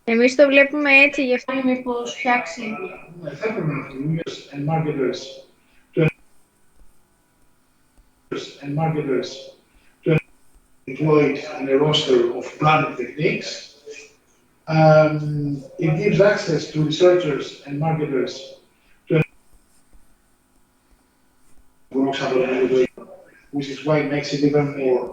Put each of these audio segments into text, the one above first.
Εμείς το βλέπουμε έτσι, γι' αυτό. Μήπως φτιάξει. And marketers to deployed in a roster of planning techniques. It gives access to researchers and marketers to works out of the way, which is why it makes it even more.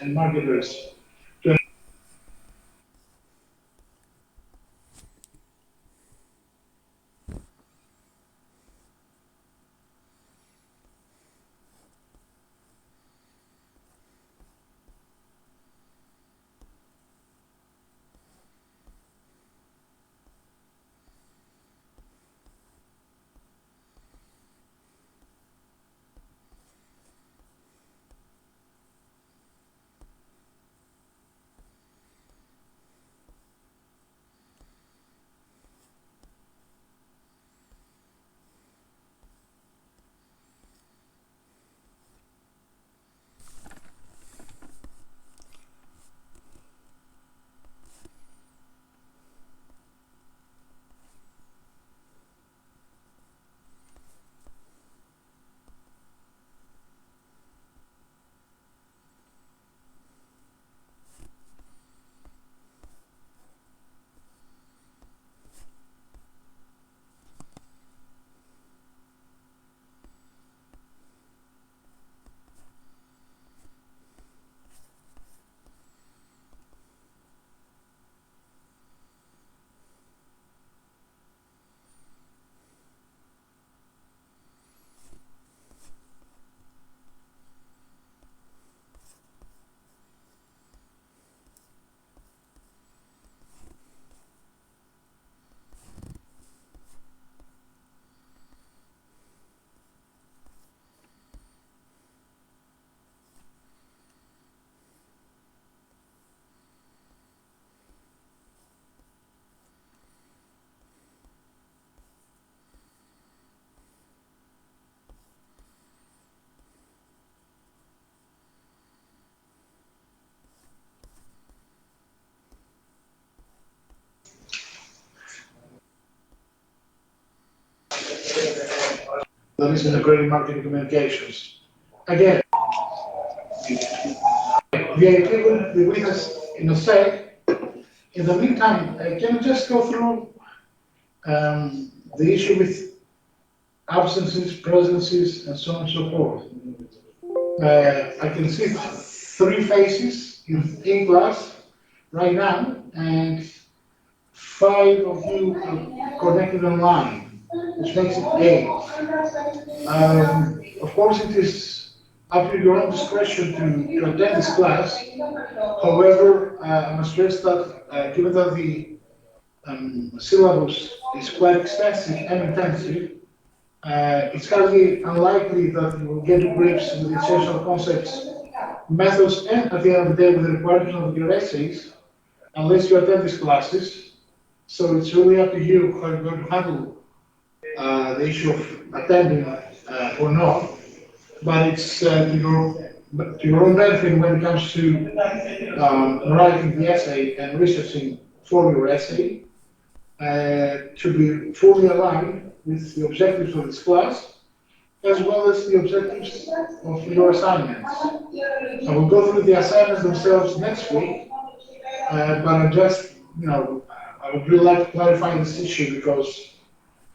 And marketers to that is integrated marketing communications. Again, VIP will be with us in a sec. In the meantime, can you just go through the issue with absences, presences, and so on and so forth? I can see three faces in class right now, and 5 of you are connected online, which makes it 8. Of course, it is up to your own discretion to attend this class. However, I must stress that given that the syllabus is quite extensive and intensive, it's highly unlikely that you will get to grips with the essential concepts, methods, and at the end of the day, with the requirements of your essays, unless you attend these classes. So it's really up to you how you're going to handle the issue of attending or not. But it's to your own benefit when it comes to writing the essay and researching for your essay to be fully aligned with the objectives of this class, as well as the objectives of your assignments. I will go through the assignments themselves next week, but I just, I would really like to clarify this issue because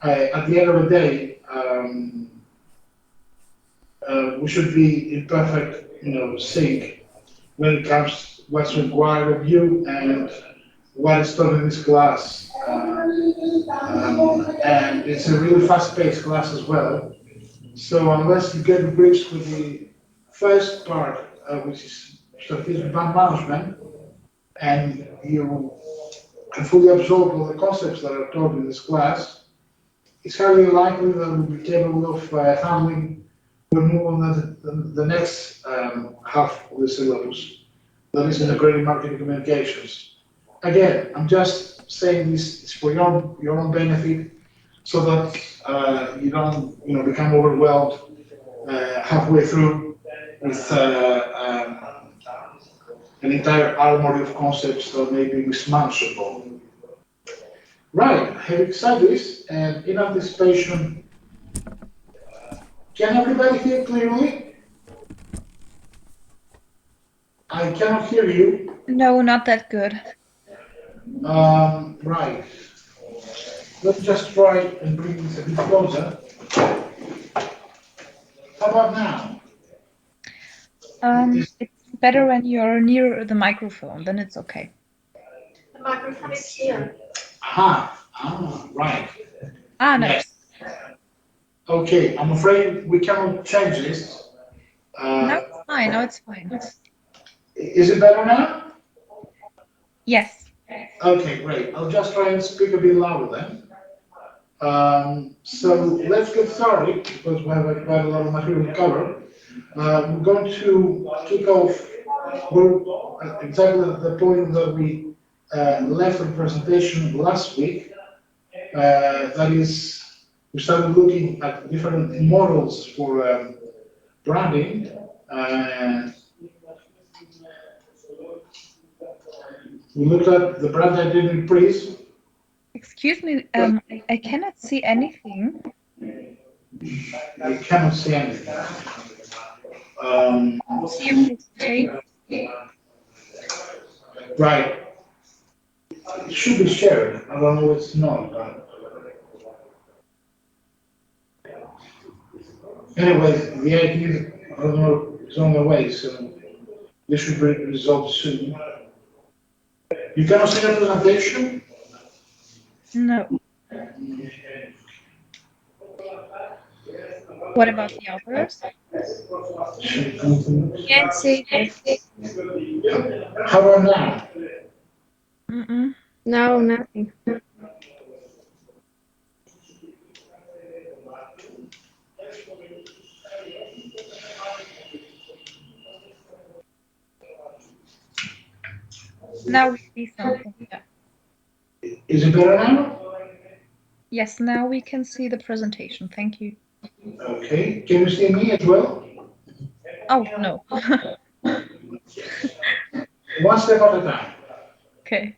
at the end of the day, we should be in perfect, sync when it comes to what's required of you and what is taught in this class. And it's a really fast-paced class as well. So unless you get to grips with the first part, which is strategic brand management, and you can fully absorb all the concepts that are taught in this class, it's highly likely that we'll be capable of handling the move on the next half of the syllabus, that is integrated marketing communications. Again, I'm just saying this is for your own benefit, so that you don't become overwhelmed halfway through with an entire armory of concepts that may be mismanageable. Right, having said this, and in anticipation, can everybody hear clearly? I cannot hear you. No, not that good. Right. Let's just try and bring this a bit closer. How about now? It's better when you're near the microphone, then it's okay. The microphone is here. Right. No. Yes. Okay, I'm afraid we cannot change this. No, it's fine. No, it's fine. Is it better now? Yes. Okay, great. I'll just try and speak a bit louder then. So let's get started, because we have quite a lot of material to cover. We're going to kick off exactly at the point that we left the presentation last week. That is, we started looking at different models for branding. We looked at the brand identity prism. Excuse me, I cannot see anything. I cannot see anything. See your presentation. Right. It should be shared. I don't know it's not. Anyway, the idea, I don't know, is on the way, so this should be resolved soon. You cannot see the presentation? No. What about the others? Can't see it. How about now? No, nothing. Now we see something. Yeah. Is it better now? Yes, now we can see the presentation. Thank you. Okay. Can you see me as well? Oh, no. One step at a time. Okay.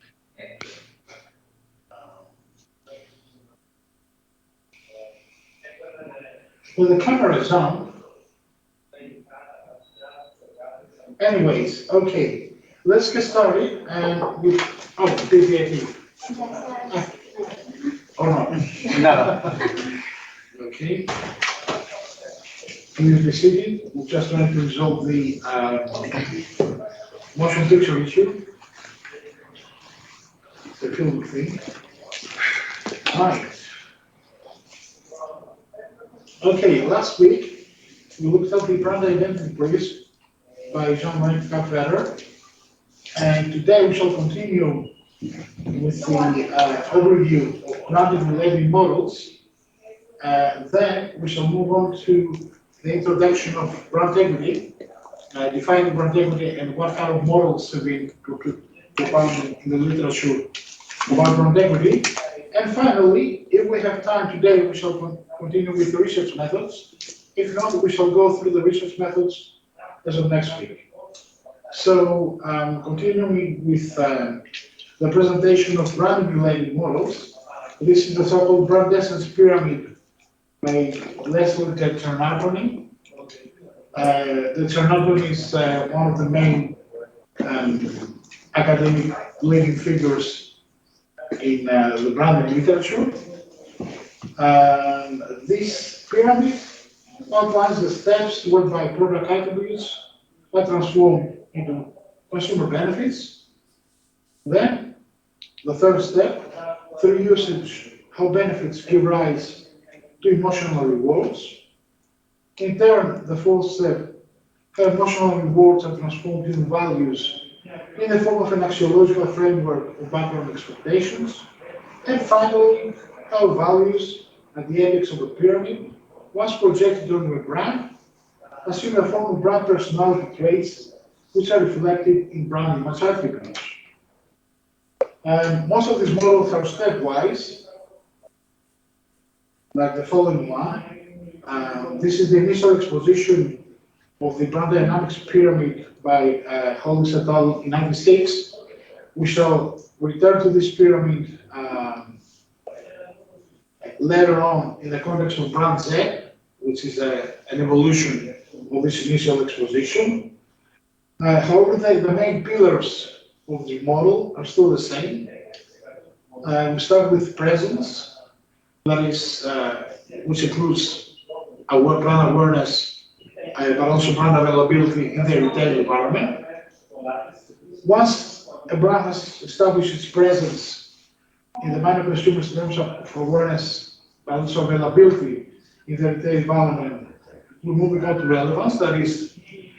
Well, the camera is on. Anyways, okay. Let's get started and with PPIT. Or not? No. Okay. Please be seated. We're just trying to resolve the motion picture issue. The film thing. Right. Okay, last week we looked at the brand identity prism by Jean-Marie Capvetter, and today we shall continue with the overview of brand-related models. Then we shall move on to the introduction of brand equity, defining brand equity and what kind of models have been propounded in the literature about brand equity. And finally, if we have time today, we shall continue with the research methods. If not, we shall go through the research methods as of next week. So, continuing with the presentation of brand-related models, this is the so-called brand essence pyramid by Leslie de Ternapony. The Ternapony is one of the main academic leading figures in the branding literature. This pyramid outlines the steps whereby product attributes are transformed into consumer benefits. Then, the third step, through usage, how benefits give rise to emotional rewards. In turn, the fourth step, how emotional rewards are transformed into values in the form of an axiological framework of background expectations. And finally, our values at the apex of the pyramid, once projected onto a brand, assume a form of brand personality traits which are reflected in brand image attributes. And most of these models are stepwise, like the following one. This is the initial exposition of the brand dynamics pyramid by Hollis et al. In '96. We shall return to this pyramid later on in the context of brand Z, which is an evolution of this initial exposition. However, the main pillars of the model are still the same. We start with presence, that is, which includes brand awareness, but also brand availability in the retail environment. Once a brand has established its presence in the mind of consumers in terms of awareness, but also availability in the retail environment, we move on to relevance, that is,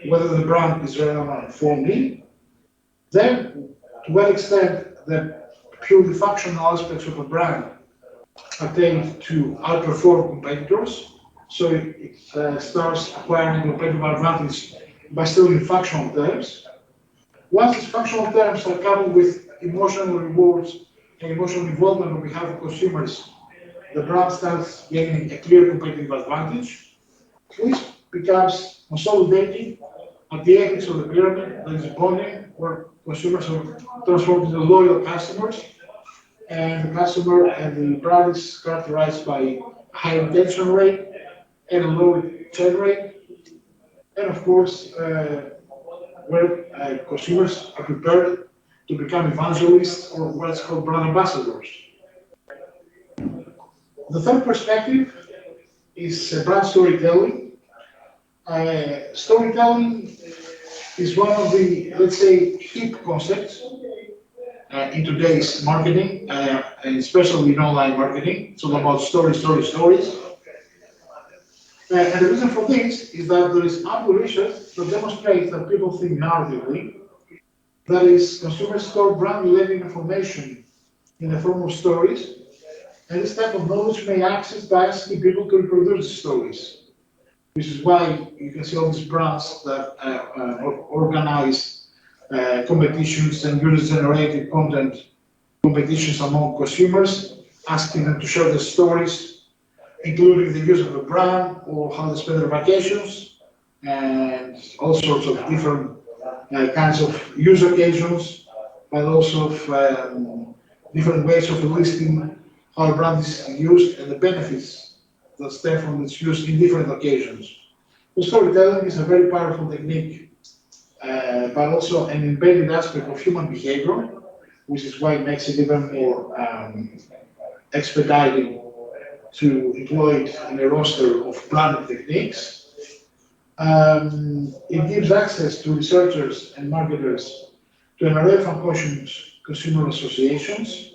whether the brand is relevant for me. Then, to what extent the purely functional aspects of a brand attain to outperform competitors, so it starts acquiring competitive advantage by still in functional terms. Once these functional terms are coupled with emotional rewards and emotional involvement on behalf of consumers, the brand starts gaining a clear competitive advantage, which becomes consolidating at the apex of the pyramid, that is bonding, where consumers are transformed into loyal customers, and the customer and the brand is characterized by a high retention rate and a low return rate, and of course, where consumers are prepared to become evangelists or what's called brand ambassadors. The third perspective is brand storytelling. Storytelling is one of the, let's say, hip concepts in today's marketing, and especially in online marketing. It's all about stories. And the reason for this is that there is ample research that demonstrates that people think narratively. That is, consumers store brand-related information in the form of stories, and this type of knowledge may be accessed by asking people to reproduce the stories. Which is why you can see all these brands that organize competitions and user-generated content competitions among consumers, asking them to share their stories, including the use of a brand or how they spend their vacations, and all sorts of different kinds of use occasions, but also of different ways of listing how a brand is used and the benefits that stem from its use in different occasions. So storytelling is a very powerful technique, but also an embedded aspect of human behavior, which is why it makes it even more expediting to employ it in a roster of planning techniques. It gives access to researchers and marketers to an array of unconscious consumer associations.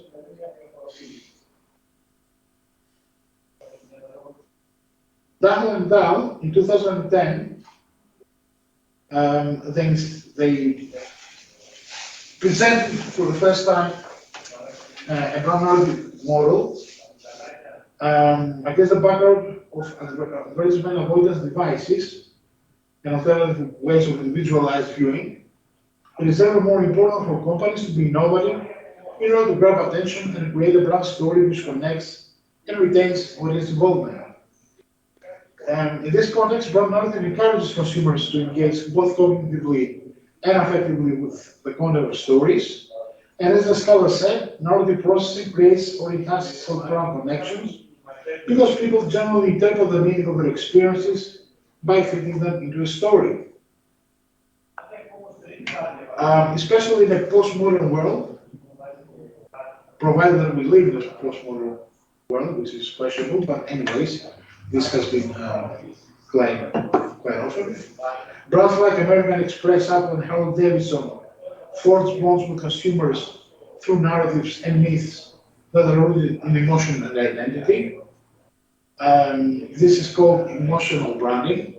Dahl and Dahl, in 2010, they presented for the first time a brand narrative model against the background of advertisement avoidance devices and alternative ways of individualized viewing. It is ever more important for companies to be innovative in order to grab attention and create a brand story which connects and retains audience involvement. In this context, brand narrative encourages consumers to engage both cognitively and affectively with the content of stories. And as the scholar said, narrative processing creates or enhances self-brand connections because people generally interpret the meaning of their experiences by fitting them into a story. Especially in a postmodern world, provided that we live in a postmodern world, which is questionable, but anyways, this has been claimed quite often. Brands like American Express, Apple, and Harley Davidson forge bonds with consumers through narratives and myths that are rooted in emotion and identity. This is called emotional branding.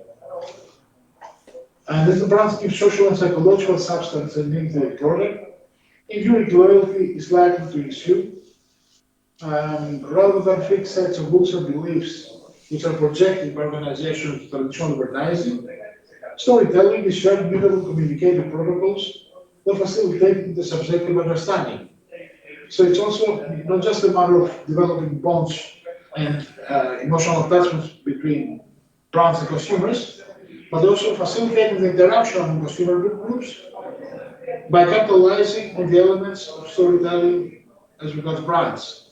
And as the brands give social and psychological substance and meaning to the product, enduring loyalty is likely to ensue, rather than fixed sets of rules and beliefs which are projected by organizations to traditional advertising. Storytelling is shared mutable communicative protocols that facilitate the subjective understanding. So it's also not just a matter of developing bonds and emotional attachments between brands and consumers, but also facilitating the interaction among consumer groups by capitalizing on the elements of storytelling as regards brands.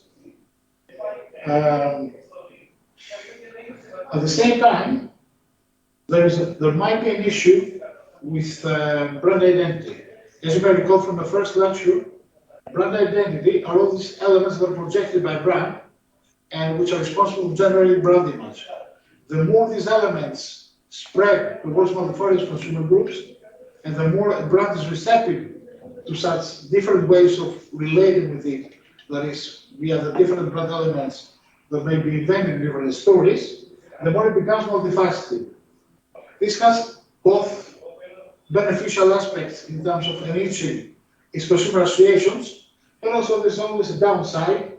Um, at the same time, there might be an issue with brand identity. As you may recall from the first lecture, brand identity are all these elements that are projected by brand and which are responsible for generating brand image. The more these elements spread towards multifarious consumer groups, and the more a brand is receptive to such different ways of relating with it, that is, via the different brand elements that may be invented in different stories, the more it becomes multifaceted. This has both beneficial aspects in terms of enriching its consumer associations, but also there's always a downside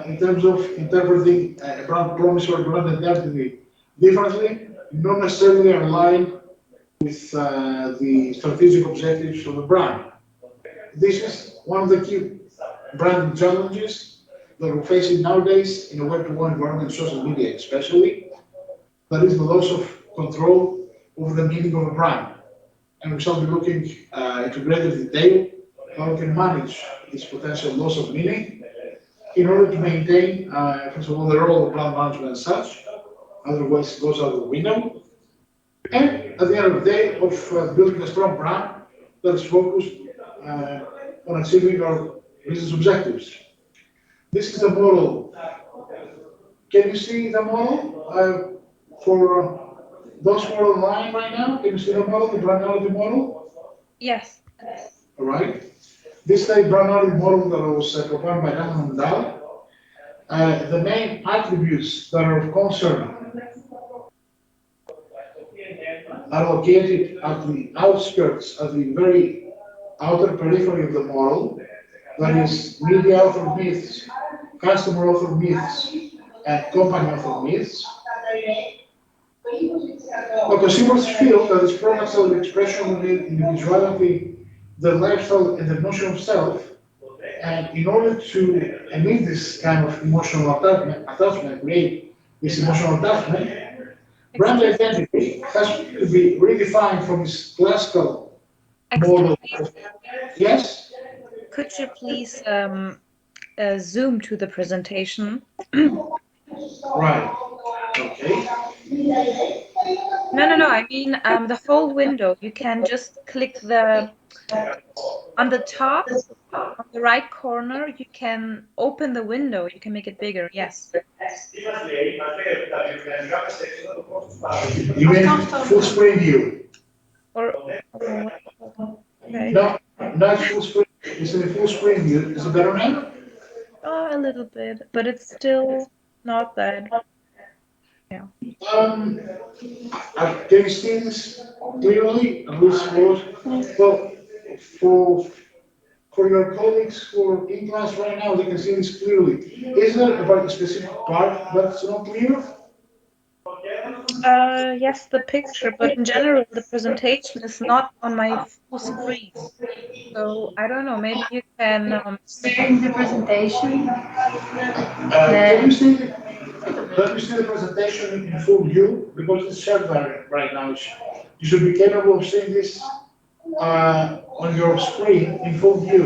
in terms of interpreting a brand promise or brand identity differently, not necessarily aligned with the strategic objectives of the brand. This is one of the key branding challenges that we're facing nowadays in a web-to-one environment, social media especially, that is the loss of control over the meaning of a brand. And we shall be looking into greater detail how we can manage this potential loss of meaning in order to maintain, first of all, the role of brand management as such, otherwise it goes out of the window. And at the end of the day, of building a strong brand that is focused on achieving our business objectives. This is the model. Can you see the model for those who are online right now? Can you see the model, the brand analytic model? Yes. All right. This is the brand analytic model that was proposed by Raman and Dal. The main attributes that are of concern are located at the outskirts, at the very outer periphery of the model, that is media author myths, customer author myths, and company author myths. The consumers feel that these products are the expression of individuality, the lifestyle, and the notion of self. And in order to emit this kind of emotional attachment, create this emotional attachment, brand identity has to be redefined from this classical model. Yes? Could you please zoom to the presentation? Right. Okay. No. I mean the whole window. You can just click on the top, on the right corner. You can open the window. You can make it bigger. Yes. You mean full screen view? Or okay. No, not full screen. It's in a full screen view. Is it better now? Oh, a little bit, but it's still not that. Yeah. Can you see this clearly? At least well, for your colleagues who are in class right now, they can see this clearly. Is there about a specific part that's not clear? Yes, the picture, but in general, the presentation is not on my full screen. So I don't know. Maybe you can. Sharing the presentation. Can you see? Let me see the presentation in full view because it's shared right now. You should be capable of seeing this on your screen in full view.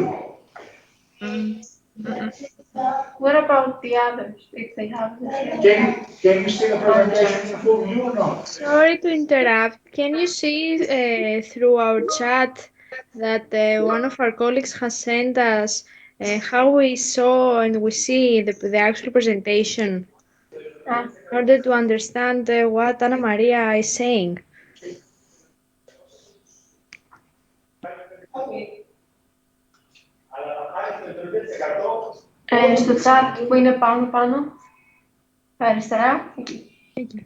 What about the others, if they have the same? Can you see the presentation in full view or not? Sorry to interrupt. Can you see through our chat that one of our colleagues has sent us how we saw and we see the actual presentation in order to understand what Ana Maria is saying? Στο chat που είναι πάνω, αριστερά. Εκεί.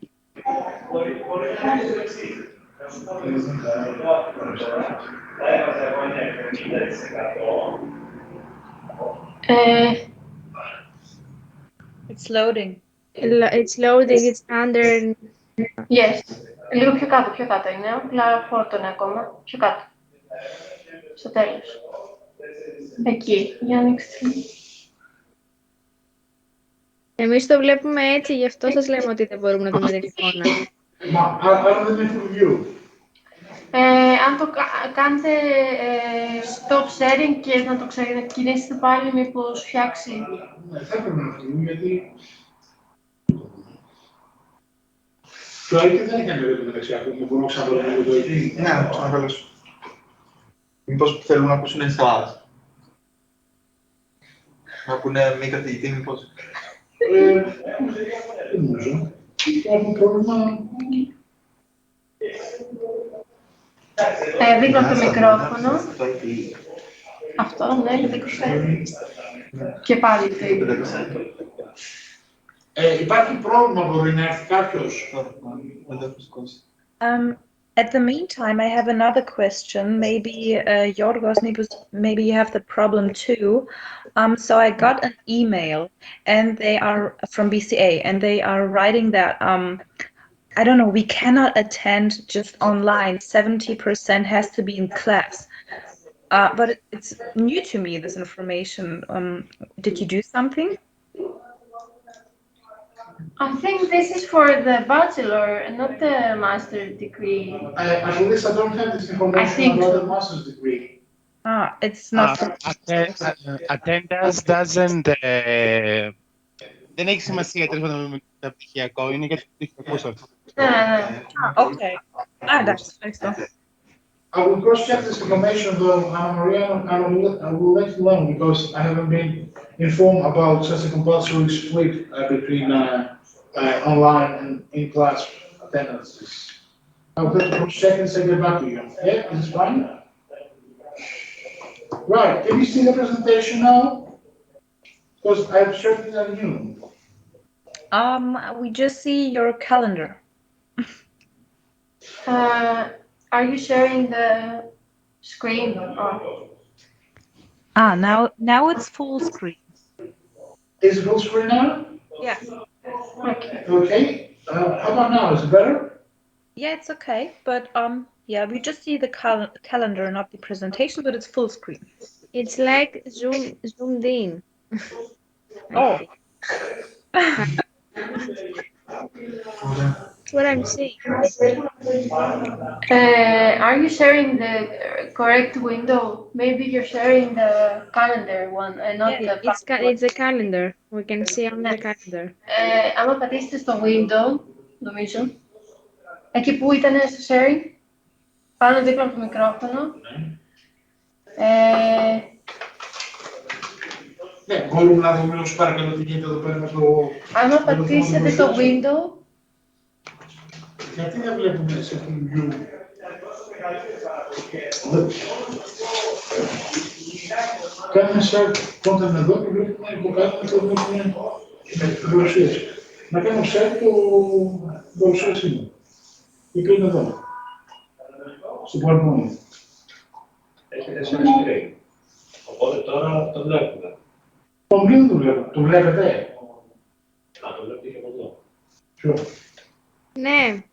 It's loading. It's loading, it's under. Yes. Λίγο πιο κάτω είναι. Απλά φόρτο είναι ακόμα. Πιο κάτω. Στο τέλος. Εκεί. Για ανοίξτε. Εμείς το βλέπουμε έτσι, γι' αυτό σας λέμε ότι δεν μπορούμε να δούμε την εικόνα. Μα άρα δεν είναι full view. Αν το κάνετε stop sharing και να το ξεκινήσετε πάλι, μήπως φτιάξει. Ναι, θα έπρεπε να φύγουν, γιατί... Το IT δεν έκανε το μεταξύ ακόμα, μπορούμε να ξαναδούμε το IT. Ναι, να ξανακαλέσω. Μήπως θέλουν να ακούσουν εσάς. Να πούνε μη καθηγητή, μήπως. Δεν νομίζω. Έχουμε πρόβλημα... Δίπλα από το μικρόφωνο. Το IT. Αυτό, ναι, για 20. Και πάλι το ίδιο. Υπάρχει πρόβλημα, μπορεί να έρθει κάποιος. Δεν το έχω σηκώσει. At the meantime, I have another question. Maybe Yorgos, maybe you have the problem too. So I got an email, and they are from BCA, and they are writing that I don't know, we cannot attend just online. 70% has to be in class. But it's new to me, this information. Did you do something? I think this is for the bachelor and not the master degree. At least I don't have this information about the master's degree. It's not. Attendance doesn't. Δεν έχει σημασία τέλος πάντων με το πτυχιακό, είναι για το πτυχιακό σας. Ναι. Okay. Εντάξει, ευχαριστώ. I will cross-check this information though, Anna Maria, and I will let you know because I haven't been informed about such a compulsory split between online and in-class attendances. I will have to cross-check and say get back to you. Yeah, is this fine? Right, can you see the presentation now? Because I've shared it on you. We just see your calendar. Are you sharing the screen? Now it's full screen. Is it full screen now? Yeah. Okay. Okay. How about now? Is it better? Yeah, it's okay. But yeah, we just see the calendar, not the presentation, but it's full screen. It's like zoomed in. Oh. That's what I'm saying. Are you sharing the correct window? Maybe you're sharing the calendar one and not Yeah, the it's a calendar. We can see on the calendar. Άμα πατήσετε στο window, νομίζω, εκεί που ήταν στο sharing, πάνω δίπλα από το μικρόφωνο, Ναι, μπορούμε να δούμε όσο παρακαλώ τι γίνεται εδώ πέρα με το... άμα πατήσετε στο window, Γιατί δεν βλέπουμε σε preview. Κάνουμε share content εδώ και βλέπουμε υποκάτω το βλέπουμε με παρουσίαση. Να κάνω share το παρουσίασή μου. Και κλείνω εδώ. Στο PowerPoint. Έχετε ένα screen. Οπότε τώρα το βλέπουμε. Το δεν το βλέπω. Το βλέπετε. Το βλέπετε και από εδώ. Ποιο. Ναι.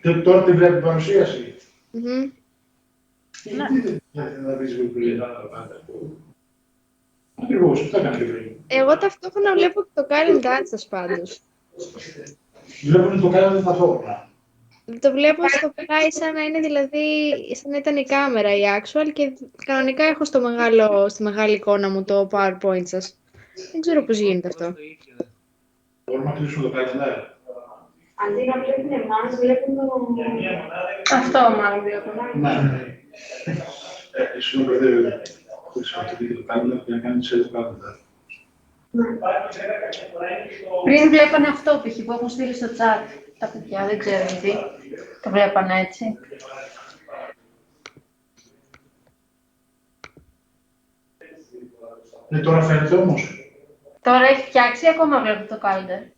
Και τώρα τη βλέπει παρουσίαση. Mhm. Γιατί δεν θα δεις πριν. Ακριβώς, αυτό έκανε και πριν. Εγώ ταυτόχρονα βλέπω και το calendar σας πάντως. Βλέπουν το calendar ταυτόχρονα. Το βλέπω στο πλάι σαν να είναι δηλαδή, σαν να ήταν η κάμερα η actual και κανονικά έχω στη μεγάλη εικόνα μου το PowerPoint σας. Δεν ξέρω πώς γίνεται αυτό. Μπορούμε να κλείσουμε το calendar. αντί να βλέπουν εμάς, βλέπουν αυτό μάλλον βλέπουν. Ναι. Ήσουν μπερδεύει. Χρησιμοποιεί το calendar και να κάνει σε calendar. Πριν βλέπανε αυτό π.χ. που έχουν στείλει στο chat τα παιδιά, δεν ξέρω γιατί. Το βλέπανε έτσι. Ναι, τώρα φαίνεται όμως. Τώρα έχει φτιάξει, ακόμα βλέπω το calendar.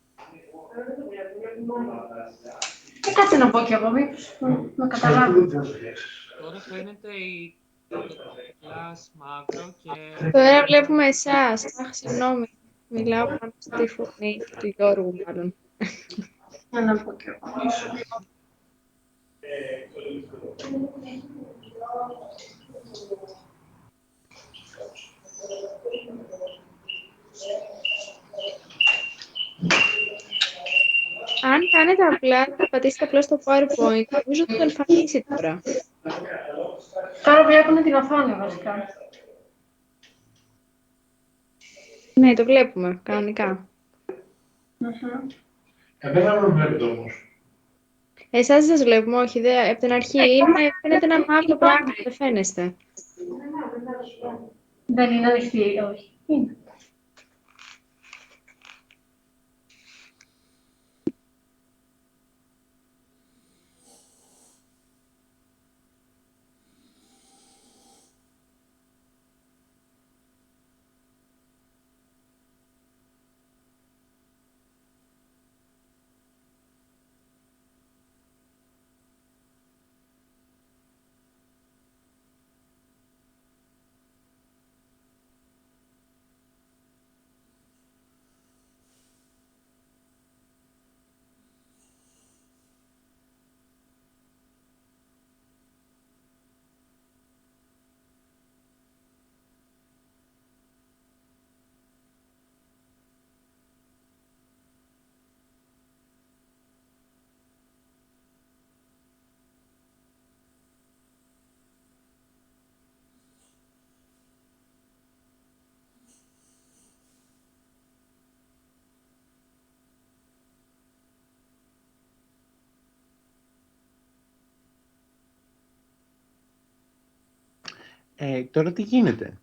Κάτσε να πω κι εγώ, μήπως να καταλάβω. Τώρα φαίνεται το class macro και... Τώρα βλέπουμε εσάς. Αχ, συγγνώμη. Μιλάω πάνω στη φωνή του Γιώργου, μάλλον. Για να πω κι εγώ. Αν κάνετε απλά, πατήσετε απλά στο PowerPoint, νομίζω ότι το εμφανίσει τώρα. Τώρα βλέπουν την οθόνη βασικά. Ναι, το βλέπουμε, κανονικά. Εμένα δεν με βλέπετε όμως. Εσάς δεν σας βλέπουμε, όχι, από την αρχή φαίνεται ένα μαύρο πράγμα, δεν φαίνεστε. Δεν είναι ανοιχτή, όχι. Είναι. Τώρα τι γίνεται?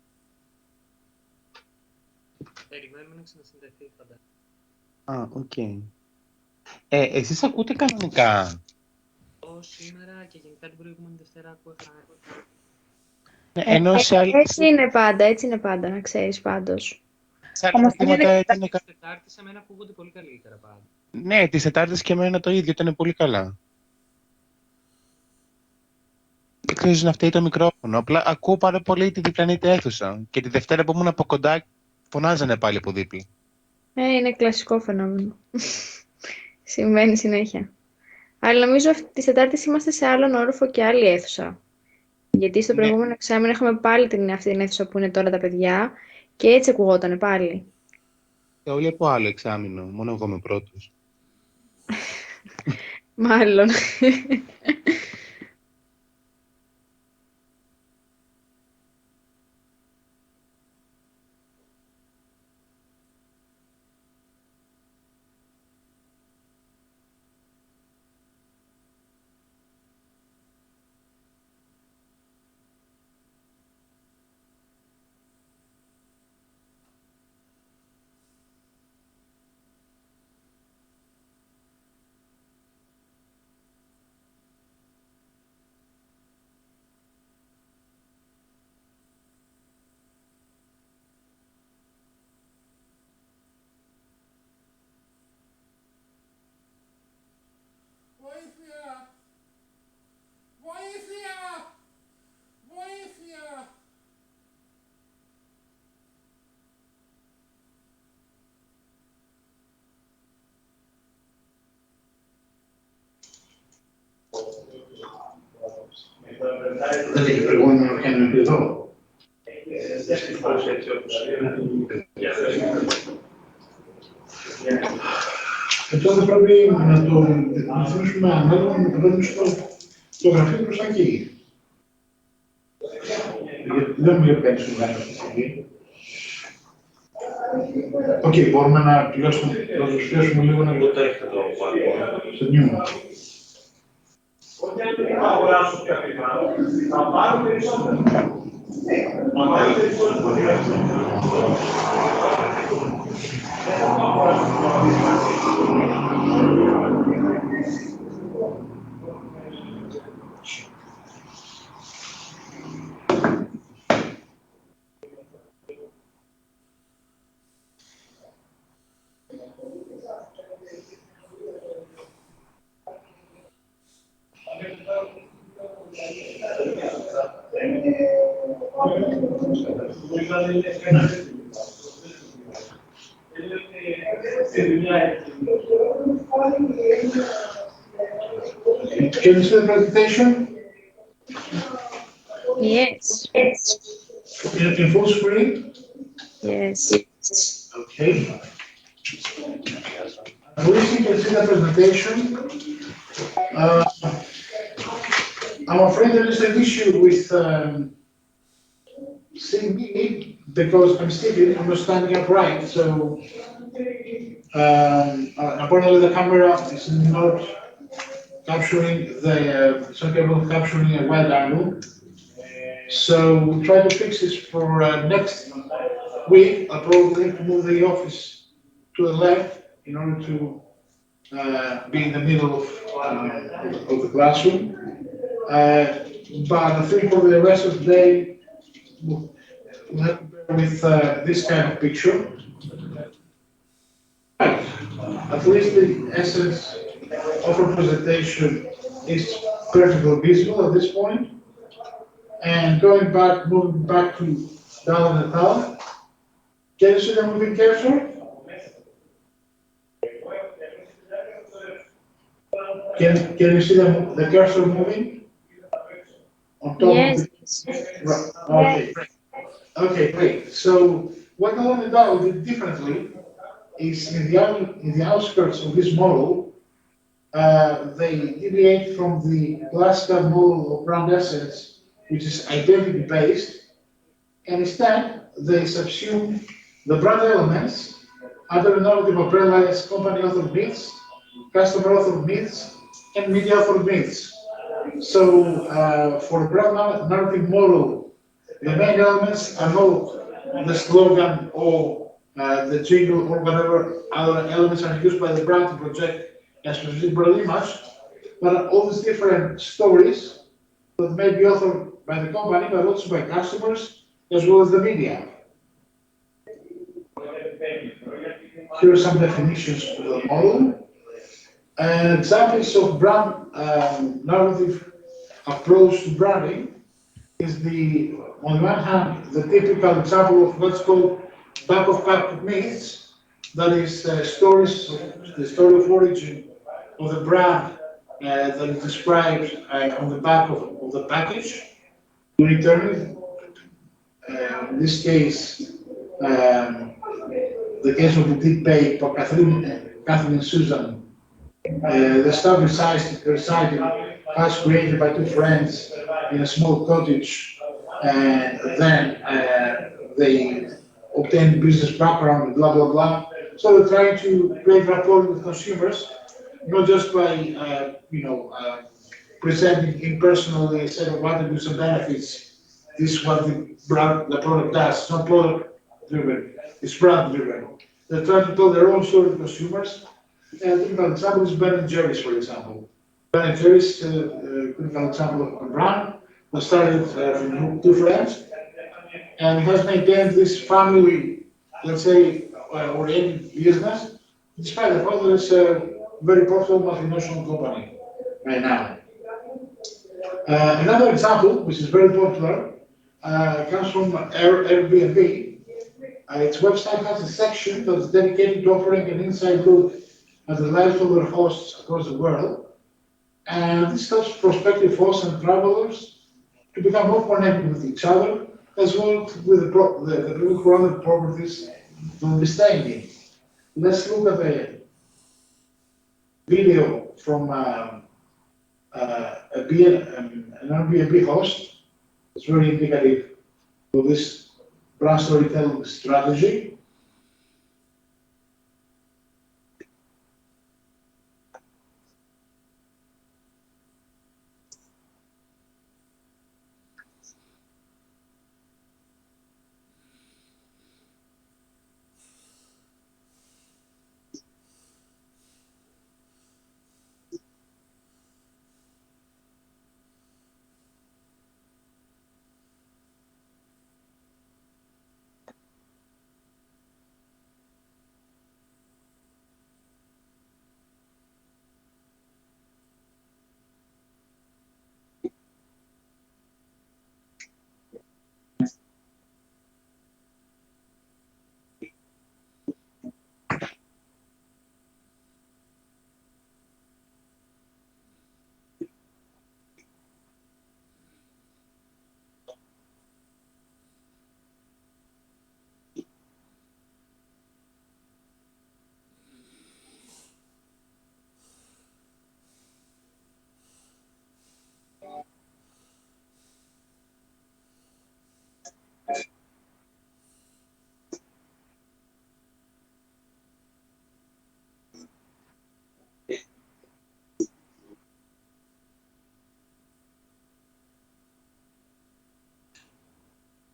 Περιμένουμε να ξανασυνδεθεί, φαντάζομαι. Α, οκ. Εσείς ακούτε κανονικά? Σήμερα και γενικά την προηγούμενη Δευτέρα ακούω χάρη. Ενώ σε Έτσι είναι πάντα, να ξέρεις πάντως. άλλα συστήματα έτσι είναι Τις Τετάρτες σε μένα ακούγονται πολύ καλύτερα πάντα. Ναι, τις Τετάρτες και εμένα το ίδιο, ήταν πολύ καλά. Δεν ξέρω να φταίει το μικρόφωνο. Απλά ακούω πάρα πολύ τη διπλανή αίθουσα. Και τη Δευτέρα που ήμουν από κοντά, φωνάζανε πάλι από δίπλα. Είναι κλασικό φαινόμενο. Συμβαίνει συνέχεια. Αλλά νομίζω ότι τις Τετάρτες είμαστε σε άλλον όροφο και άλλη αίθουσα. Γιατί στο προηγούμενο εξάμηνο έχουμε πάλι αυτή την αίθουσα που είναι τώρα τα παιδιά και έτσι ακουγότανε πάλι. Όλοι από άλλο εξάμηνο, μόνο εγώ είμαι πρώτος. Μάλλον. Δεν έχει προηγούμενο να κάνει εδώ. Δυστυχώς έτσι όπως είναι. Τότε πρέπει να το ρυθμίσουμε ανάλογα με το παίρνουμε στο γραφείο προς τα εκεί. Δεν μου λέει κανείς σου γράφει αυτή τη στιγμή. Οκ, μπορούμε να προσφέρουμε λίγο να Πότε έχετε το πάρει? στο νιού. Θα αγοράσω πια θα πάρω περισσότερο. Can you see the presentation? Yes. In full screen? Yes. Okay. At least you can see the presentation. I'm afraid there is an issue with seeing me because I'm sitting, I'm not standing upright, so apparently the camera is not capturing it's not capable of capturing a wide angle. So we'll try to fix this for next week. I'll probably need to move the office to the left in order to be in the middle of the classroom. But I think for the rest of the day, we'll have to bear with this kind of picture. Right. At least the essence of our presentation is perfectly visible at this point. And moving back to down and down. Can you see the moving cursor? Can you see the cursor moving on top of the? Yes. Right. Okay. Okay, great. So what I want to do a bit differently is in the outskirts of this model, they deviate from the classical model of brand assets, which is identity based, and instead they subsume the brand elements under the narrative umbrella as company authored myths, customer authored myths, and media authored myths. So for the brand narrative model, the main elements are not the slogan or the jingle or whatever other elements are used by the brand to project a specific brand image, but all these different stories that may be authored by the company, but also by customers as well as the media. Here are some definitions of the model. Examples of brand narrative approach to branding is on the one hand, the typical example of what's called back of pack myths, that is stories, the story of origin of the brand that is described on the back of the package. You return it. In this case, the case of Boutique Bay for Catherine and Susan. The stuff resided as created by two friends in a small cottage, and then they obtained business background, blah blah blah. So they're trying to create rapport with consumers, not just by presenting impersonally, saying what attributes and benefits. This is what the product does. It's not product driven, it's brand driven. They're trying to tell their own story to consumers. And typical example is Ben and Jerry's, for example. Ben and Jerry's typical example of a brand that started from two friends and has maintained this family, let's say, oriented business, despite the fact that it's a very profitable multinational company right now. Another example, which is very popular, comes from Airbnb. Its website has a section that's dedicated to offering an inside look at the lives of their hosts across the world. And this helps prospective hosts and travelers to become more connected with each other, as well as with the people who run the properties they'll be staying in. Let's look at the video from an Airbnb host. It's very indicative of this brand storytelling strategy.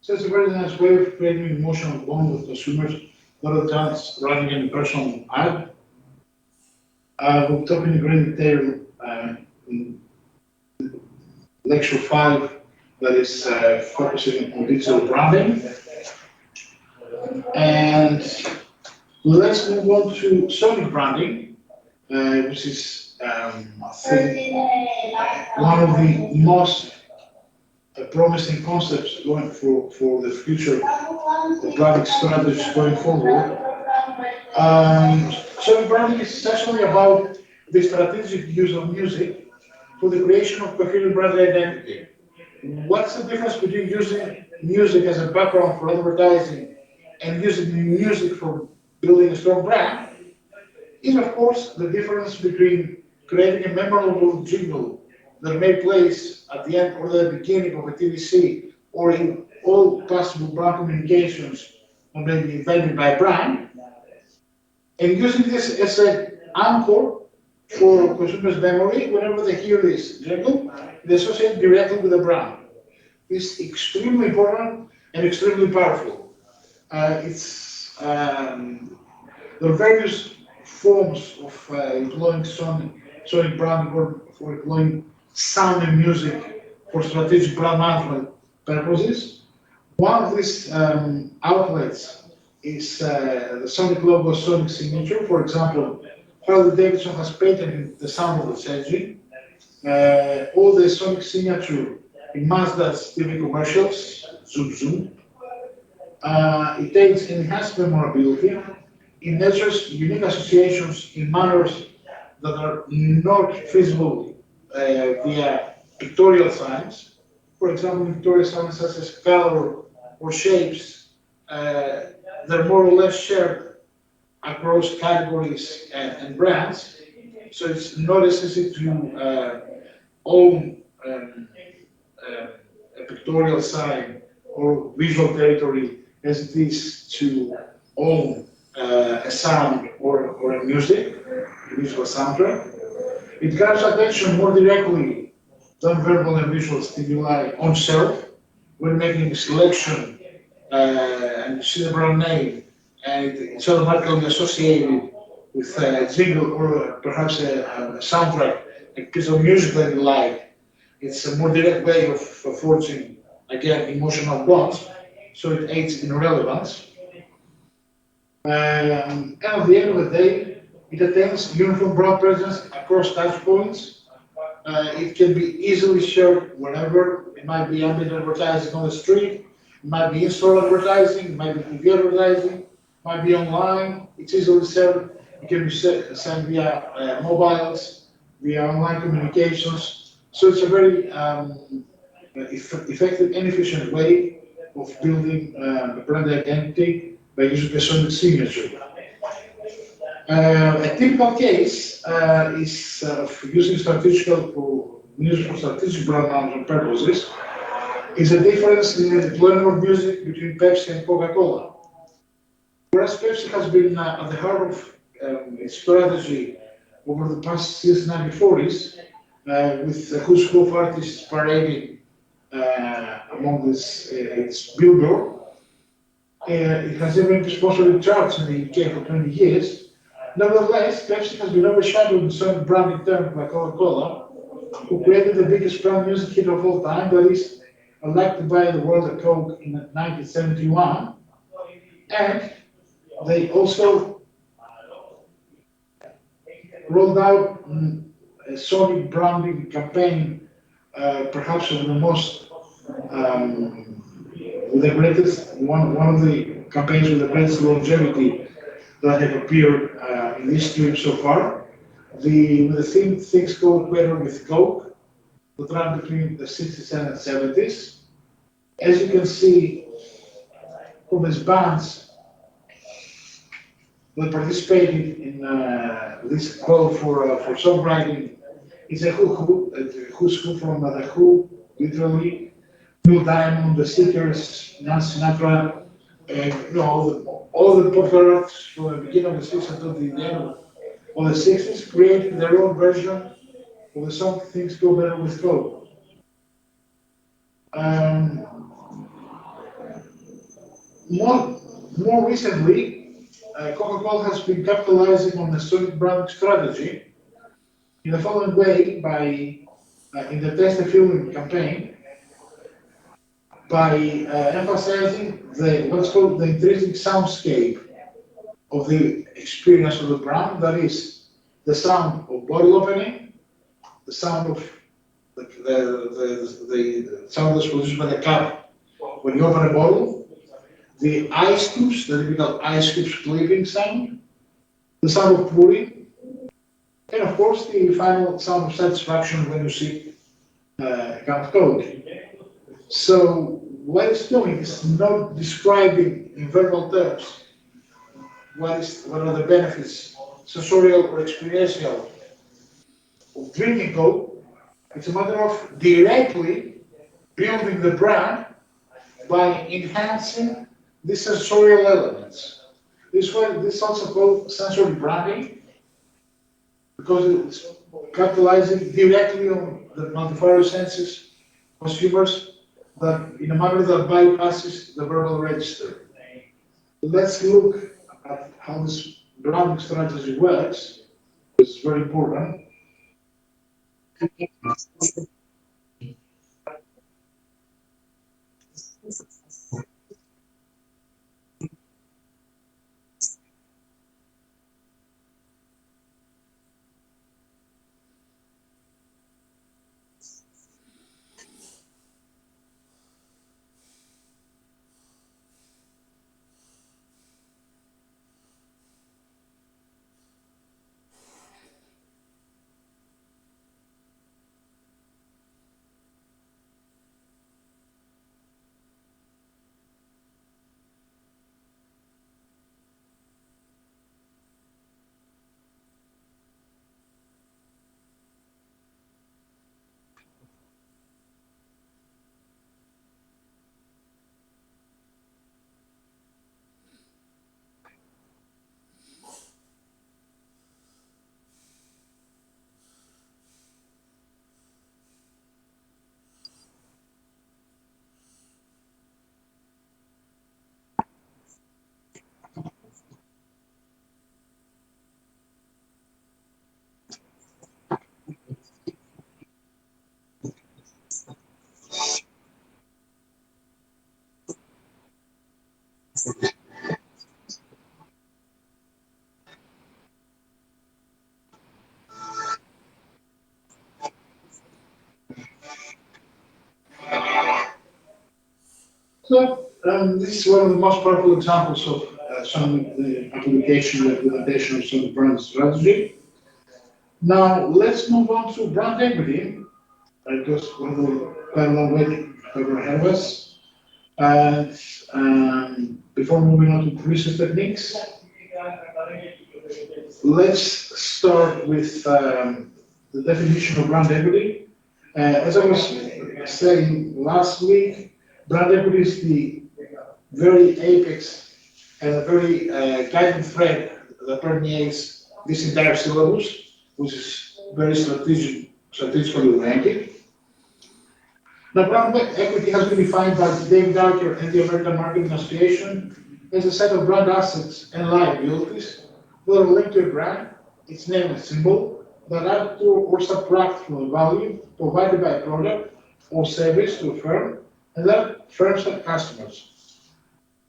So it's a very nice way of creating an emotional bond with consumers, a lot of times running an personal ad. We'll talk in great detail in Lecture 5 that is focusing on digital branding. And let's move on to sonic branding, which is, I think, one of the most promising concepts going for the future of branding strategies going forward. Sonic branding is essentially about the strategic use of music for the creation of coherent brand identity. What's the difference between using music as a background for advertising and using music for building a strong brand? Is of course the difference between creating a memorable jingle that may place at the end or the beginning of a TVC or in all possible brand communications or maybe invented by a brand, and using this as an anchor for consumers' memory whenever they hear this jingle, they associate directly with the brand. It's extremely important and extremely powerful. There are various forms of employing sonic branding or for employing sound and music for strategic brand management purposes. One of these outlets is the Sonic logo, Sonic signature. For example, Harley Davidson has patented the sound of its engine. All the Sonic signature in Mazda's TV commercials, zoom zoom. It aids in enhanced memorability. It nurtures unique associations in manners that are not feasible via pictorial signs. For example, pictorial signs such as color or shapes, they're more or less shared across categories and brands. So it's not necessary to own a pictorial sign or visual territory as it is to own a sound or a music, a visual soundtrack. It grabs attention more directly than verbal and visual stimuli on shelf when making a selection and you see the brand name and it's automatically associated with a jingle or perhaps a soundtrack, a piece of music that you like. It's a more direct way of forging, again, emotional bonds, so it aids in relevance. And at the end of the day, it attains uniform brand presence across touch points. It can be easily shared wherever. It might be ambient advertising on the street, it might be in-store advertising, it might be TV advertising, it might be online. It's easily shared. It can be sent via mobiles, via online communications. So it's a very effective and efficient way of building a brand identity by using a sonic signature. A typical case is of using music for strategic brand management purposes is a difference in the deployment of music between Pepsi and Coca-Cola. Whereas Pepsi has been at the heart of its strategy over the past since 1940s, with the who's who of artists parading among its billboard. It has even been sponsoring charts in the UK for 20 years. Nevertheless, Pepsi has been overshadowed in some branding terms by Coca-Cola, who created the biggest brand music hit of all time, that is, I Like to Buy the World a Coke in 1971. And they also rolled out a sonic branding campaign, perhaps one of the most, with the greatest, one of the campaigns with the greatest longevity that have appeared in this trip so far. With the theme Things Go Better with Coke, that ran between the 60s and 70s. As you can see from these bands that participated in this call for songwriting, it's a who's who from the Who, literally, Neil Diamond, the Seekers, Nancy Sinatra, and all the popular artists from the beginning of the 60s until the end of the 60s created their own version of the song Things Go Better with Coke. More recently, Coca-Cola has been capitalizing on a solid branding strategy in the following way by, in the Test the Feeling campaign, by emphasizing what's called the intrinsic soundscape of the experience of the brand, that is, the sound of bottle opening, the sound of the sound that's produced by the cap when you open a bottle, the ice cubes, the typical ice cubes clipping sound, the sound of pouring, and of course the final sound of satisfaction when you see a can of Coke. So what it's doing is not describing in verbal terms what are the benefits, sensorial or experiential, of drinking Coke. It's a matter of directly building the brand by enhancing the sensorial elements. This is also called sensory branding because it's capitalizing directly on the multifarious senses consumers that in a manner that bypasses the verbal register. Let's look at how this branding strategy works. It's very important. So this is one of the most powerful examples of some of the application and implementation of some brand strategy. Now let's move on to brand equity, because we have quite a long way to cover ahead of us. And before moving on to research techniques, let's start with the definition of brand equity. As I was saying last week, brand equity is the very apex and a very guiding thread that permeates this entire syllabus, which is very strategically oriented. Now, brand equity has been defined by David Aaker and the American Marketing Association as a set of brand assets and liabilities that are linked to a brand, its name and symbol, that add to or subtract from the value provided by a product or service to a firm, and that firms have customers.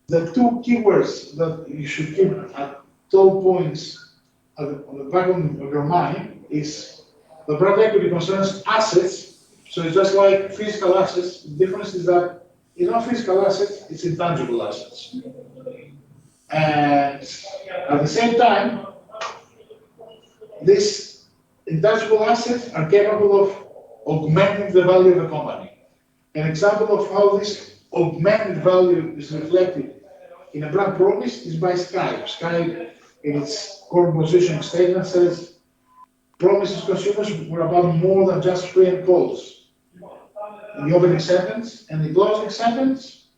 The two keywords that you should keep at all points on the back of your mind is the brand equity concerns assets. So it's just like physical assets. The difference is that it's not physical assets, it's intangible assets. And at the same time, these intangible assets are capable of augmenting the value of a company. An example of how this augmented value is reflected in a brand promise is by Skype. Skype, in its core positioning statement, says promises consumers were about more than just free and calls. In the opening sentence and the closing sentence,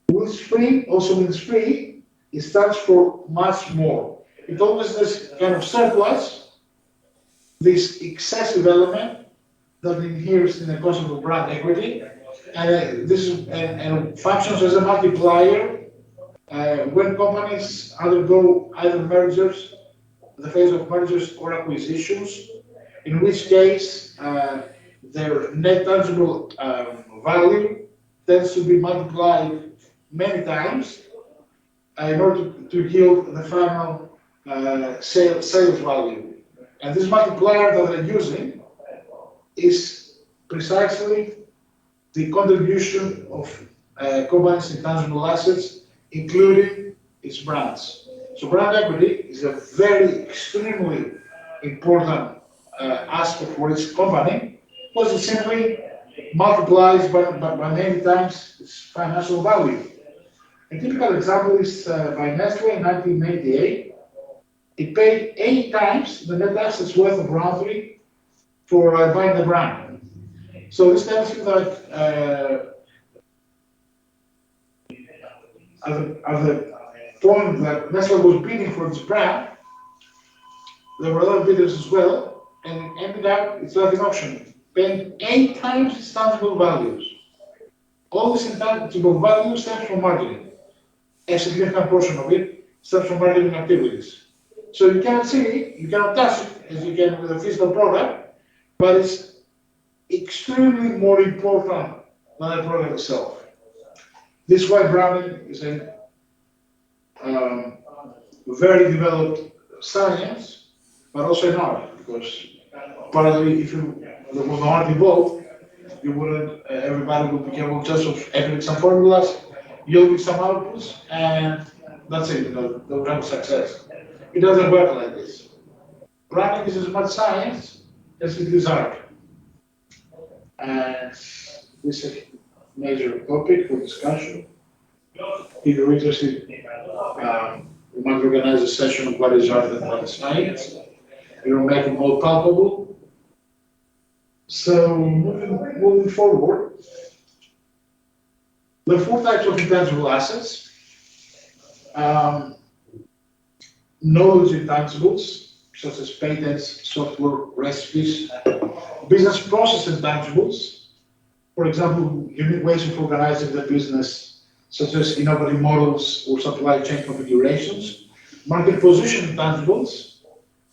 which free also means free, it stands for much more. It always this kind of surplus, this excessive element that inheres in the concept of brand equity, and this is, and functions as a multiplier when companies undergo either mergers, the phase of mergers or acquisitions, in which case their net tangible value tends to be multiplied many times in order to yield the final sales value. And this multiplier that they're using is precisely the contribution of companies' intangible assets, including its brands. So brand equity is a very extremely important aspect for each company because it simply multiplies by many times its financial value. A typical example is by Nestle in 1988. It paid 8 times the net assets worth of Roundtree for buying the brand. So this tells you that at the point that Nestle was bidding for its brand, there were other bidders as well, and it ended up its an auction, paying 8 times its tangible values. All this intangible value stems from marketing. A significant portion of it stems from marketing activities. So you cannot see it, you cannot touch it as you can with a physical product, but it's extremely more important than the product itself. This is why branding is a very developed science, but also an art, because partly if there was no art involved, you wouldn't, everybody would be capable just of entering some formulas, yielding some outputs, and that's it, they would have success. It doesn't work like this. Branding is as much science as it is art. And this is a major topic for discussion. If you're interested, we might organize a session of what is art and what is science. It will make it more palpable. So, moving forward, there are 4 types of intangible assets. Knowledge intangibles, such as patents, software, recipes, business process intangibles, for example, unique ways of organizing the business, such as innovative models or supply chain configurations, market position intangibles,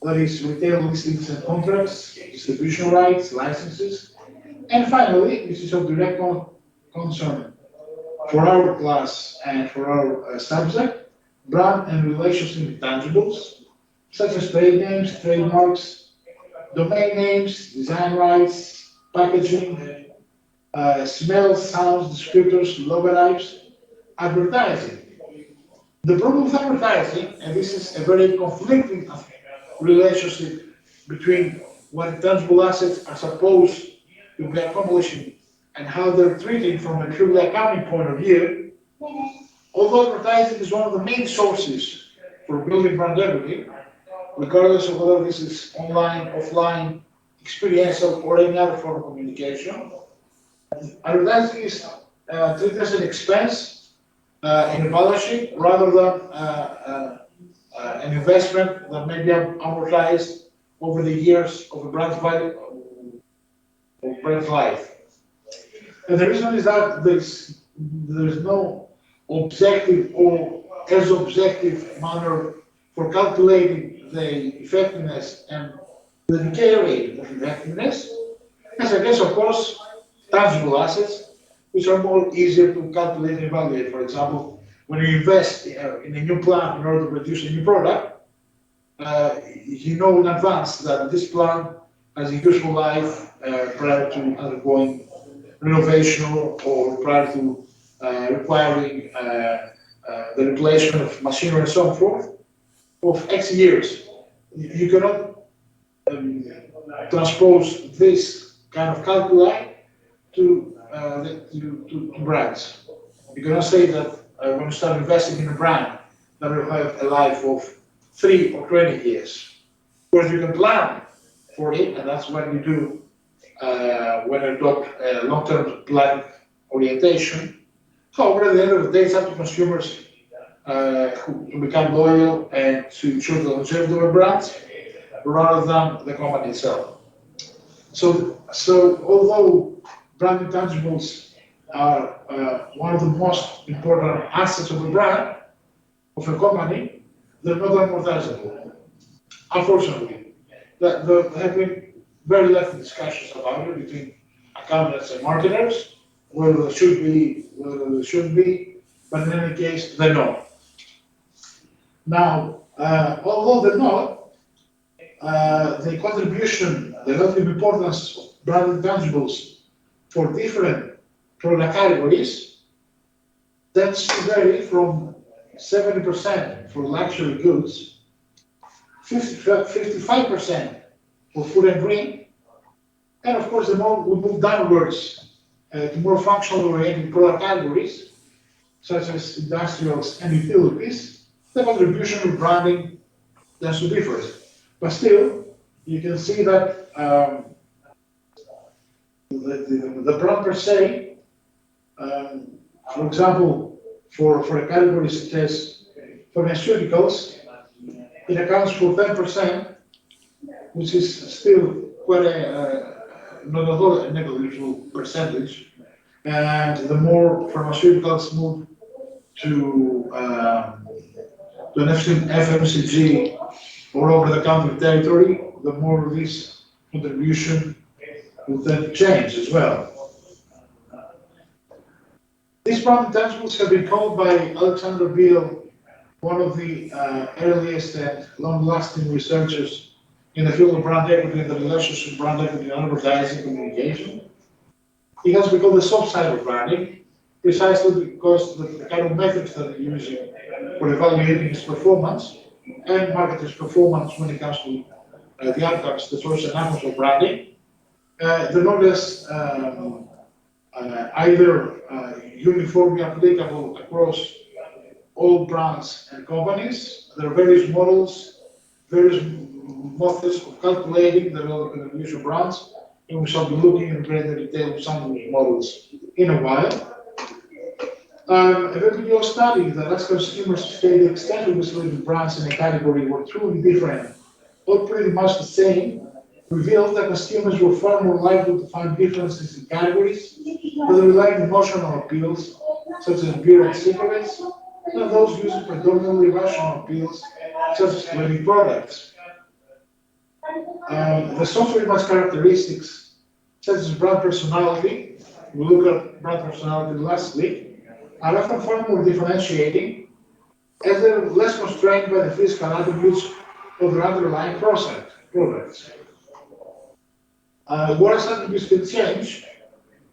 that is, retail listings and contracts, distribution rights, licenses, and finally, this is of direct concern for our class and for our subject, brand and relationship intangibles, such as trade names, trademarks, domain names, design rights, packaging, smells, sounds, descriptors, logotypes, advertising. The problem with advertising, and this is a very conflicting relationship between what intangible assets are supposed to be accomplishing and how they're treated from a purely accounting point of view, although advertising is one of the main sources for building brand equity, regardless of whether this is online, offline, experiential, or any other form of communication. Advertising is treated as an expense in a balance sheet rather than an investment that may be amortized over the years of a brand's value, of brand's life. And the reason is that there's no objective or as objective manner for calculating the effectiveness and the decay rate of effectiveness, as against, of course, tangible assets, which are more easier to calculate and evaluate. For example, when you invest in a new plant in order to produce a new product, you know in advance that this plant has a useful life prior to undergoing renovation or prior to requiring the replacement of machinery and so forth of X years. You cannot transpose this kind of calculi to brands. You cannot say that when you start investing in a brand that will have a life of 3 or 20 years. Of course, you can plan for it, and that's what you do when you adopt a long-term plan orientation. However, at the end of the day, it's up to consumers to become loyal and to ensure the longevity of a brand rather than the company itself. So although brand intangibles are one of the most important assets of a brand, of a company, they're not amortizable. Unfortunately, there have been very lengthy discussions about it between accountants and marketers, whether there should be, whether there shouldn't be, but in any case, they're not. Now, although they're not, the contribution, the relative importance of brand intangibles for different product categories tends to vary from 70% for luxury goods, 55% for food and drink, and of course, the more we move downwards to more functional oriented product categories, such as industrials and utilities, the contribution of branding tends to differ. But still, you can see that the brand per se, for example, for a category such as pharmaceuticals, it accounts for 10%, which is still quite not at all a negligible percentage. And the more pharmaceuticals move to an FMCG or over-the-counter territory, the more this contribution will then change as well. These brand intangibles have been called by Alexander Beale one of the earliest and long-lasting researchers in the field of brand equity and the relationship of brand equity and advertising communication. It has become the soft side of branding, precisely because the kind of metrics that they're using for evaluating its performance and marketers' performance when it comes to the outcomes, the source and outcomes of branding, they're not as either uniformly applicable across all brands and companies. There are various models, various methods of calculating the relative contribution of brands, and we shall be looking in greater detail at some of these models in a while. A VPO study that asked consumers to state the extent to which related brands in a category were truly different or pretty much the same revealed that consumers were far more likely to find differences in categories that rely on emotional appeals, such as beer and cigarettes, than those using predominantly rational appeals, such as cleaning products. The software image characteristics, such as brand personality, we looked at brand personality last week, are often far more differentiating, as they're less constrained by the physical attributes of their underlying products. Whereas attributes can change,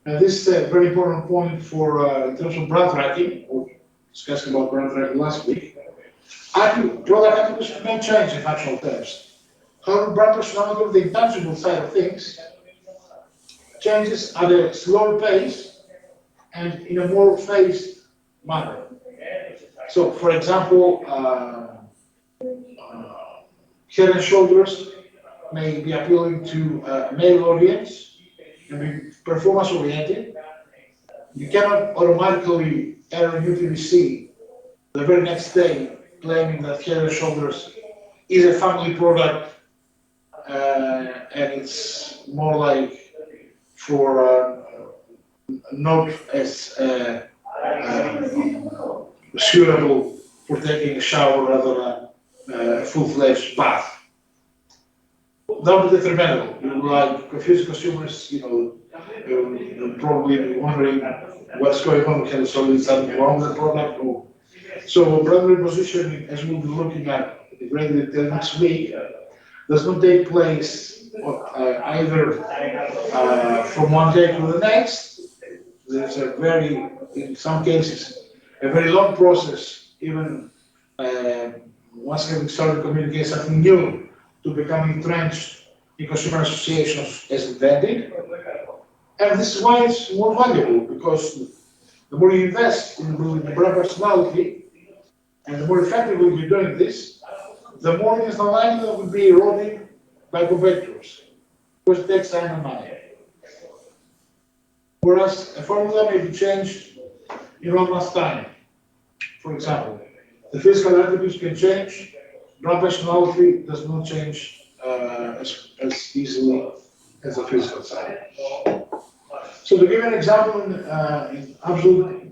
and this is a very important point for in terms of brand tracking, or discussing about brand tracking last week. Product attributes may change in functional terms. However, brand personality of the intangible side of things changes at a slower pace and in a more phased manner. So, for example, Head and Shoulders may be appealing to a male audience and be performance oriented. You cannot automatically air a UPVC the very next day claiming that Head and Shoulders is a family product and it's more like for not as suitable for taking a shower rather than a full-fledged bath. That would be detrimental. You would like confuse consumers, you'll probably be wondering what's going on with Head and Shoulders, is something wrong with the product? Or... So brand repositioning, as we'll be looking at in greater detail next week, does not take place either from one day to the next. There's a very, in some cases, a very long process, even once having started to communicate something new, to become entrenched in consumer associations as intended. And this is why it's more valuable, because the more you invest in building the brand personality, and the more effectively you're doing this, the more it is the likelihood will be eroded by competitors, because it takes time and money. Whereas a formula may be changed in 1 month's time. For example, the physical attributes can change, brand personality does not change as easily as the physical side. So to give an example in absolute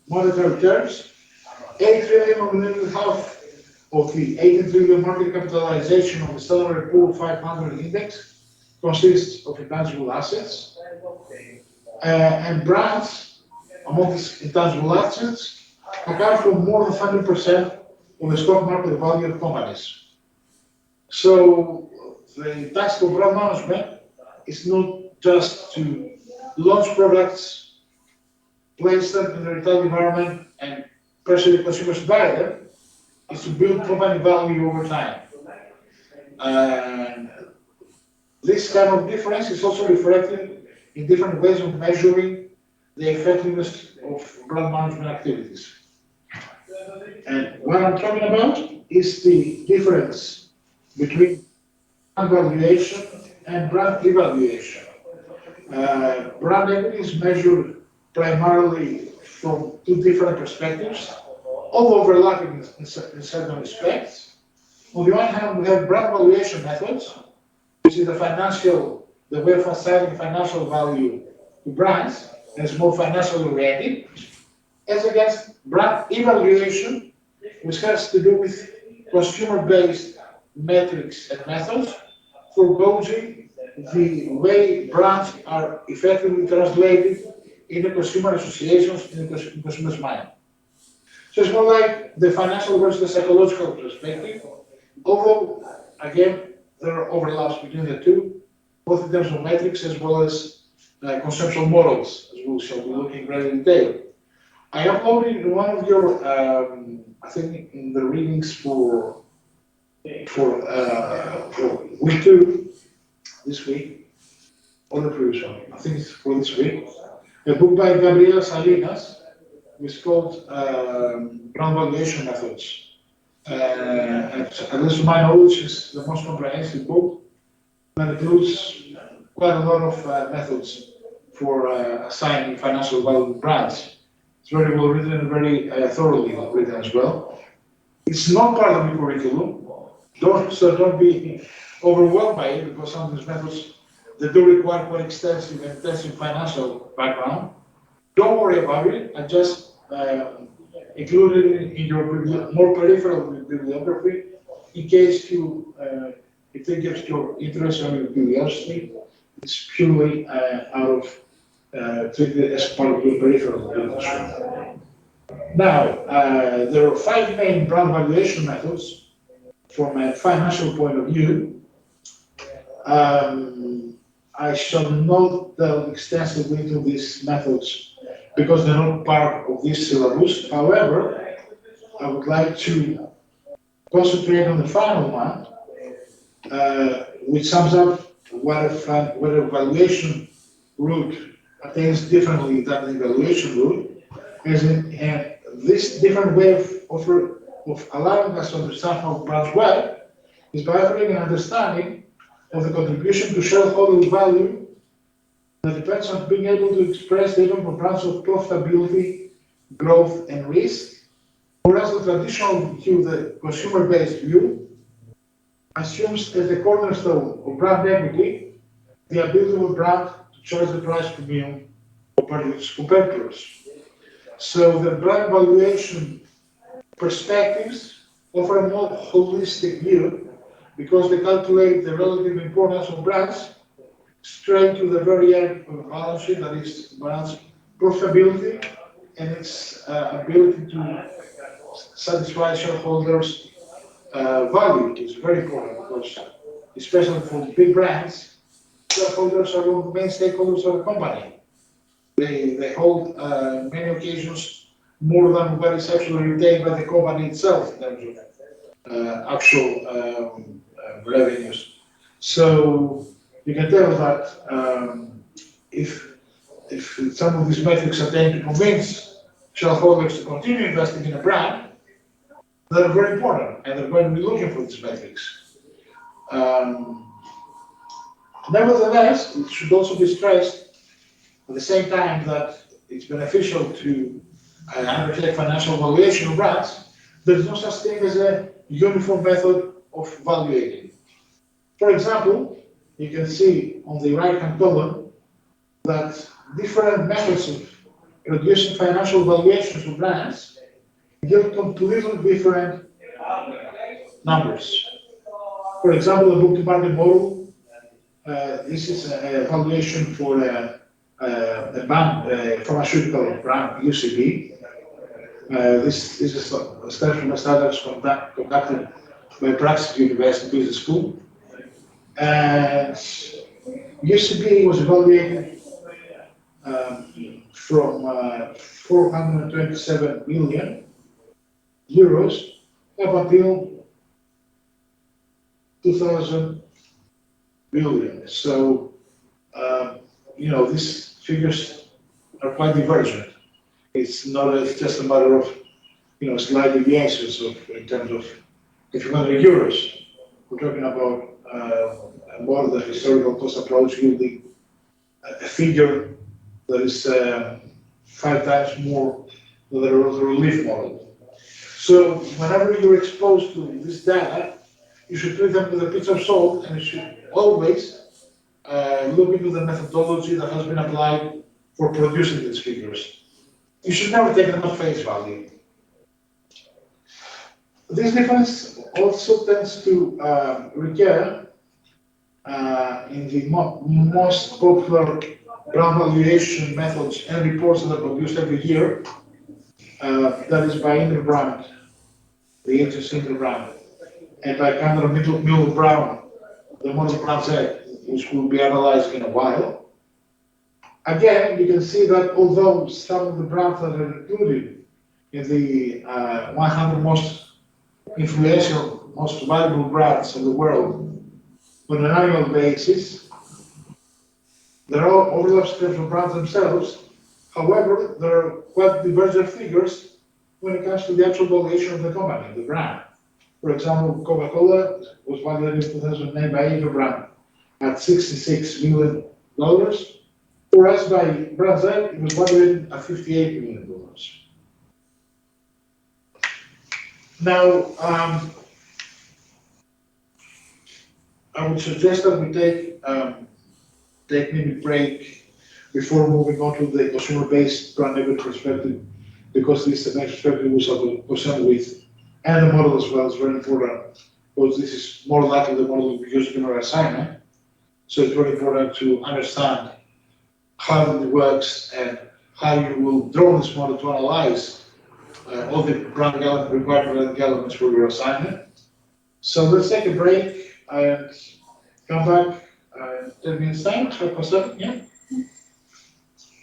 monetary terms, 8 trillion or nearly half of the 18 trillion market capitalization of the Standard & Poor's 500 index consists of intangible assets, and brands among these intangible assets account for more than 100% of the stock market value of companies. So the task of brand management is not just to launch products, place them in the retail environment, and pressure the consumers to buy them. It's to build company value over time. And this kind of difference is also reflected in different ways of measuring the effectiveness of brand management activities. And what I'm talking about is the difference between brand valuation and brand evaluation. Brand equity is measured primarily from two different perspectives, all overlapping in certain respects. On the one hand, we have brand valuation methods, which is the way of assigning financial value to brands, and it's more financially oriented, as against brand evaluation, which has to do with consumer-based metrics and methods for gauging the way brands are effectively translated in the consumer associations in the consumer's mind. So it's more like the financial versus the psychological perspective, although, again, there are overlaps between the two, both in terms of metrics as well as conceptual models, as we shall be looking very in detail. I uploaded one of your, I think, in the readings for week 2 this week, or the previous one, I think it's for this week, a book by Gabriela Salinas, which is called Brand Valuation Methods. And at least to my knowledge, is the most comprehensive book that includes quite a lot of methods for assigning financial value to brands. It's very well written and very thoroughly written as well. It's not part of the curriculum, so don't be overwhelmed by it, because some of these methods, they do require quite extensive and intensive financial background. Don't worry about it. I just included it in your more peripheral bibliography in case it gets your interest or your curiosity. It's purely out of treated as part of your peripheral bibliography. Now, there are 5 main brand valuation methods from a financial point of view. I shall not delve extensively into these methods because they're not part of this syllabus. However, I would like to concentrate on the final one, which sums up what a valuation route attains differently than the evaluation route, and this different way of allowing us to understand how brands work is by offering an understanding of the contribution to shareholder value that depends on being able to express data for brands of profitability, growth, and risk, whereas the traditional view, the consumer-based view, assumes as the cornerstone of brand equity the ability of a brand to charge the price premium compared to its competitors. So the brand valuation perspectives offer a more holistic view because they calculate the relative importance of brands straight to the very end of the balance sheet, that is, brand's profitability and its ability to satisfy shareholders' value. It's very important because, especially for big brands, shareholders are one of the main stakeholders of a company. They hold, many occasions, more than what is actually retained by the company itself in terms of actual revenues. So you can tell that if some of these metrics are trying to convince shareholders to continue investing in a brand, they're very important, and they're going to be looking for these metrics. Nevertheless, it should also be stressed at the same time that it's beneficial to undertake financial valuation of brands. There is no such thing as a uniform method of valuating. For example, you can see on the right-hand column that different methods of producing financial valuations of brands get completely different numbers. For example, the book-to-market model. This is a valuation for a pharmaceutical brand, UCB. This is a study from a study conducted by Praxis University Business School. And UCB was evaluated from 427 million euros up until 2000 billion. So, these figures are quite divergent. It's not just a matter of, slight deviations in terms of, if you want euros, we're talking about more the historical cost approach yielding a figure that is 5 times more than the relief model. So whenever you're exposed to this data, you should treat them with a pinch of salt, and you should always look into the methodology that has been applied for producing these figures. You should never take them at face value. This difference also tends to recur in the most popular brand valuation methods and reports that are produced every year. That is by Interbrand, the agency Interbrand, and by Keller Brown, the model Brand Z, which will be analyzed in a while. Again, you can see that although some of the brands that are included in the 100 most influential, most valuable brands in the world on an annual basis, there are overlaps in terms of brands themselves. However, there are quite divergent figures when it comes to the actual valuation of the company, the brand. For example, Coca-Cola was valued in 2009 by Interbrand at $66 million, whereas by Brand Z, it was valued at $58 million. Now, I would suggest that we take maybe a break before moving on to the consumer-based brand equity perspective, because this is the next perspective we shall concern with, and the model as well is very important, because this is more likely the model we use in our assignment. So it's very important to understand how it works and how you will draw this model to analyze all the brand required elements for your assignment. So let's take a break and come back in 10 minutes time. So, yeah?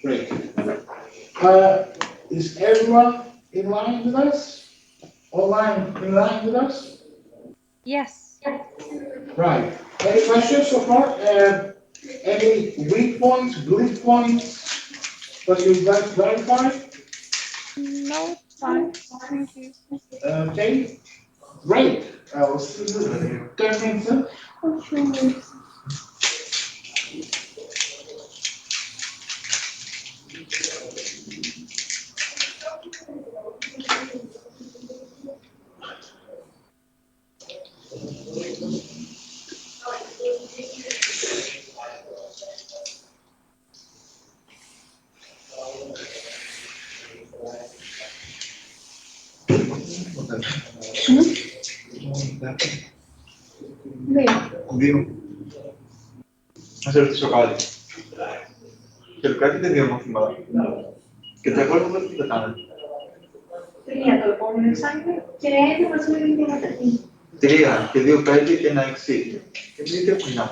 Great. Is everyone in line with us? Online in line with us? Yes. Right. Any questions so far? Any weak points, good points that you'd like to clarify? No, fine. Thank you. Okay. Great. I will see you in 10 minutes. Δύο. Να σε ρωτήσω κάτι. Τελικά έχετε δύο μαθήματα. Και τα υπόλοιπα τι θα κάνετε. Τρία το επόμενο εξάμηνο και ένα μαζί με την διαμετρική. 3 και 2 5 και 1 6. Και μην τι έχουν να.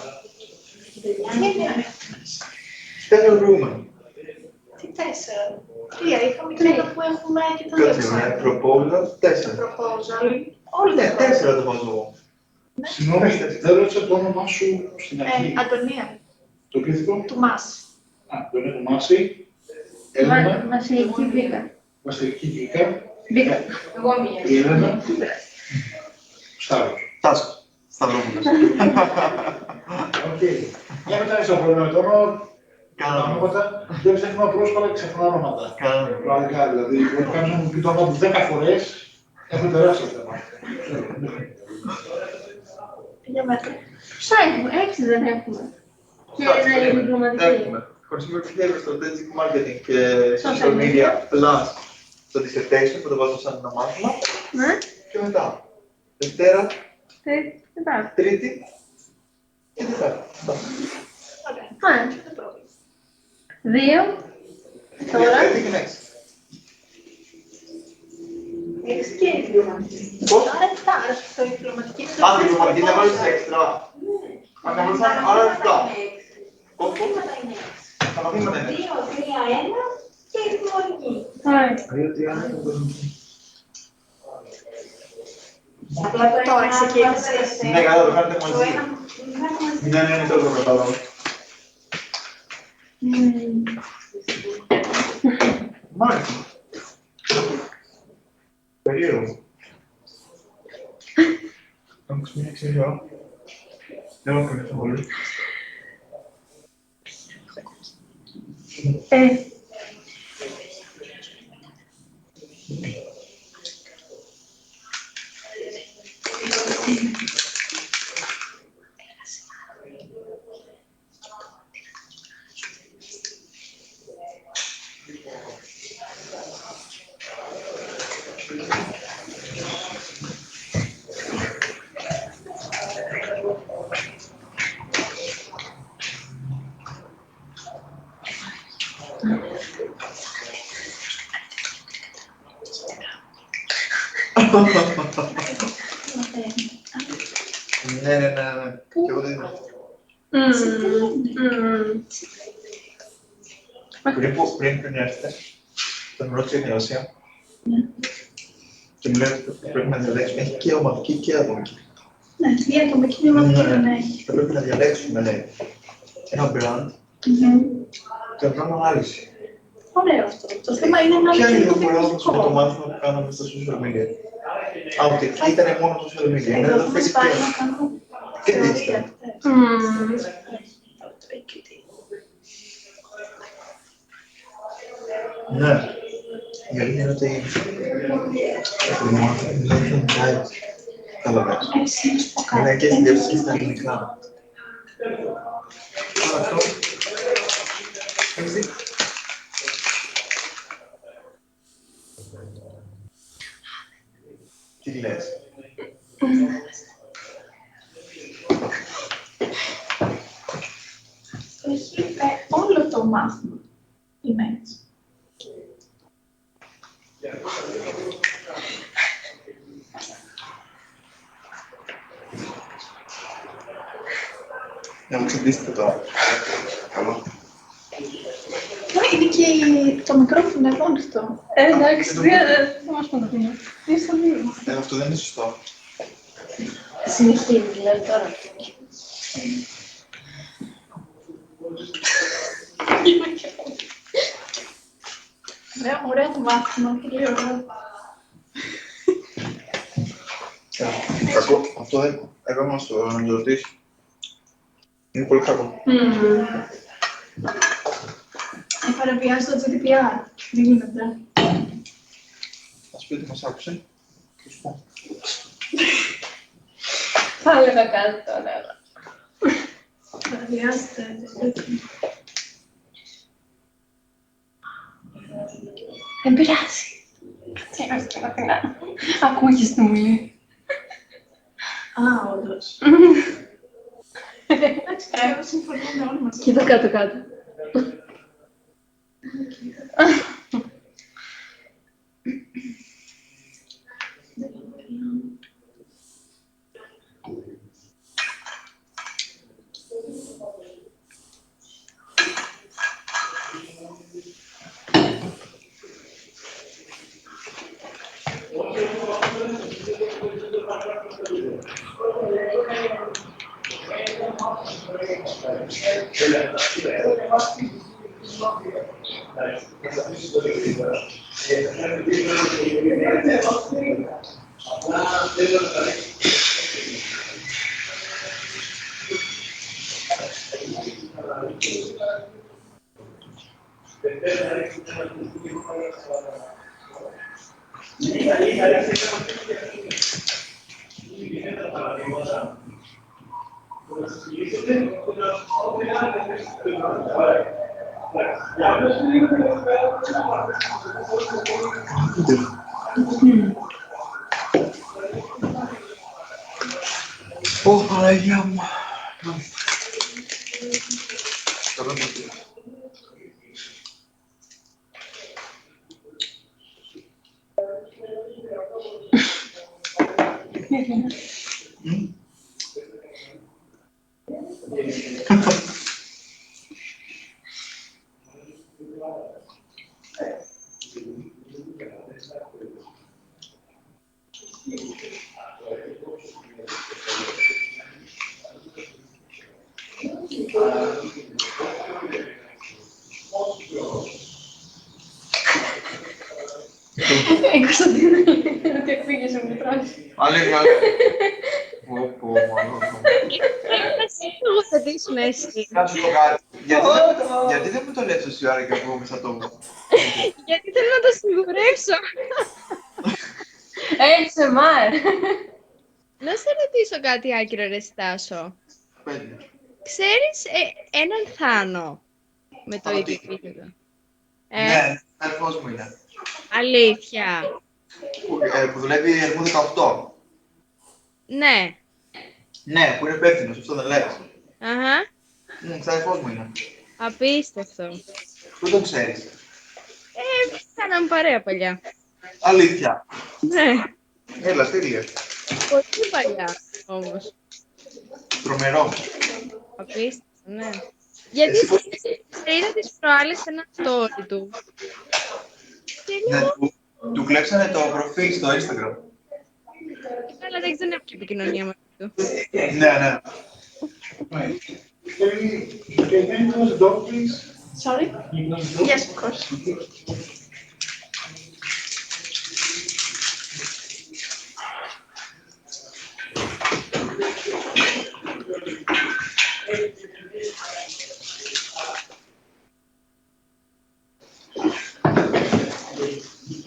Τέσσερα προηγούμενο. Τι 4. 3. Είχαμε και ένα που έχουμε και το 2. Κάτσε, proposal 4. Proposal. Όλοι Ναι, 4 το βάζω. Συγγνώμη, δεν ρώτησα το όνομά σου στην αρχή. Αντωνία. Το πληθυκό. Του Μάση. Αντωνία του Μάση. Έλενα. Βασιλική Βίκα. Βασιλική Βίκα. Βίκα. Εγώ μία. Η Έλενα. Σταύρος. Τάσος. Σταυρόμουνας. Οκ. Για μετά είσαι πρόβλημα με το όνομα. Τα ονόματα. Δεν ξεχνάω πρόσωπα, ξεχνάω ονόματα. Πραγματικά, δηλαδή, μπορεί κάποιος να μου πει το όνομα του 10 φορές, έχω τεράστιο θέμα. Για μένα. Ποια έχουμε, 6 δεν έχουμε. Και ένα διπλωματική. Έχουμε. Consumer behavior, strategic marketing και social media plus το dissertation που το βάζω σαν ένα μάθημα. Ναι. Και μετά. Δευτέρα, Τετάρτη. Τρίτη και Τετάρτη. Ωραία. 2. Τώρα. Πέντε και έξι. Έχεις και διπλωματική. Πώς? Άρα 7. Στο διπλωματική. Α, διπλωματική δεν βάζεις έξτρα. Αν δεν βάζεις άρα 7. Πώς? Τα μαθήματα είναι. 2, 3, 1 και η διπλωματική. Ωραία. 2, 3, 1. Τώρα ξεκίνησες. Ναι, καλά, το κάνετε μαζί. Ναι, τώρα το κατάλαβα. Μάλιστα. Περίεργο. Θα μου ξυπνήσει μια ώρα. Δεν έχω κάνει πολύ. Ναι. Και εγώ δεν είμαι. Πριν έρθετε, τον ρώτησε η Νεώσια και μου λέει ότι πρέπει να διαλέξουμε. Έχει και ομαδική και ατομική. Ναι, η ατομική και ομαδική δεν έχει. Θα πρέπει να διαλέξουμε, λέει, ένα brand και να κάνουμε ανάλυση. Ωραίο αυτό. Το θέμα είναι να Ποια είναι η είναι διαφορά όμως με το μάθημα που κάναμε στα social media? Α, ότι εκεί ήταν μόνο social media. Εμένα το Facebook και digital. Ναι. Η αλήθεια είναι ότι δεν πάει καλά μέσα. Είναι και στη διεύθυνση και στα ελληνικά. Αυτό. Έχεις δει. Τι λες? Έχει όλο το μάθημα. Είμαι έτσι. Να μου ξεντήσετε τώρα. Καλό. Είναι και το μικρόφωνο εδώ ανοιχτό. Εντάξει, δεν μας παντοποιεί. Αυτό δεν είναι σωστό. Συνεχίζει δηλαδή τώρα. Ωραία το μάθημα, πολύ ωραίο. Κακό. Αυτό δεν έπρεπε να το ρωτήσει. Είναι πολύ κακό. Παραβιάζει το GDPR. Δεν γίνεται. Ας πείτε μας άκουσε. Και σου πω. Θα έλεγα κάτι τώρα. Παραβιάζεται. Δεν πειράζει. Κάτσε να την κάνω. Ακούγεις τι μου λέει. Α, όντως. Εντάξει, συμφωνούμε όλοι μας. Κοίτα κάτω-κάτω. Ω, Παναγία μου. Κωνσταντίνα, ότι εκφύγεσαι μου τράσει. Αλήθεια. Πω, μόνο. Εγώ θα δείσουν εσύ. Να σου πω κάτι. Γιατί δεν μου το λες τόση ώρα και εγώ μέσα το μου. Γιατί θέλω να το σιγουρέψω. ASMR. Να σε ρωτήσω κάτι άκυρο, ρε Στάσο. Πέντε. Ξέρεις έναν Θάνο με το ίδιο επίθετο? Ναι, αδερφός μου είναι. Αλήθεια. Που δουλεύει αριθμό 18. Ναι. Ναι, που είναι υπεύθυνος, αυτό δεν λες. Αχα. Αδερφός μου είναι. Απίστευτο. Πού το ξέρεις? Κάναμε παρέα παλιά. Αλήθεια. Ναι. Έλα, τέλεια. Πολύ παλιά όμως. Τρομερό. Απίστευτο, ναι. Γιατί Εσύ πώς... σε είδα τις προάλλες σε ένα story του. Και Ναι, λέω, του κλέψανε το προφίλ στο Instagram. καλά, δεν έχω και επικοινωνία μαζί του. Ναι, ναι. Right. Can you close the door, please? Sorry? Can you close the door? Yes, of course.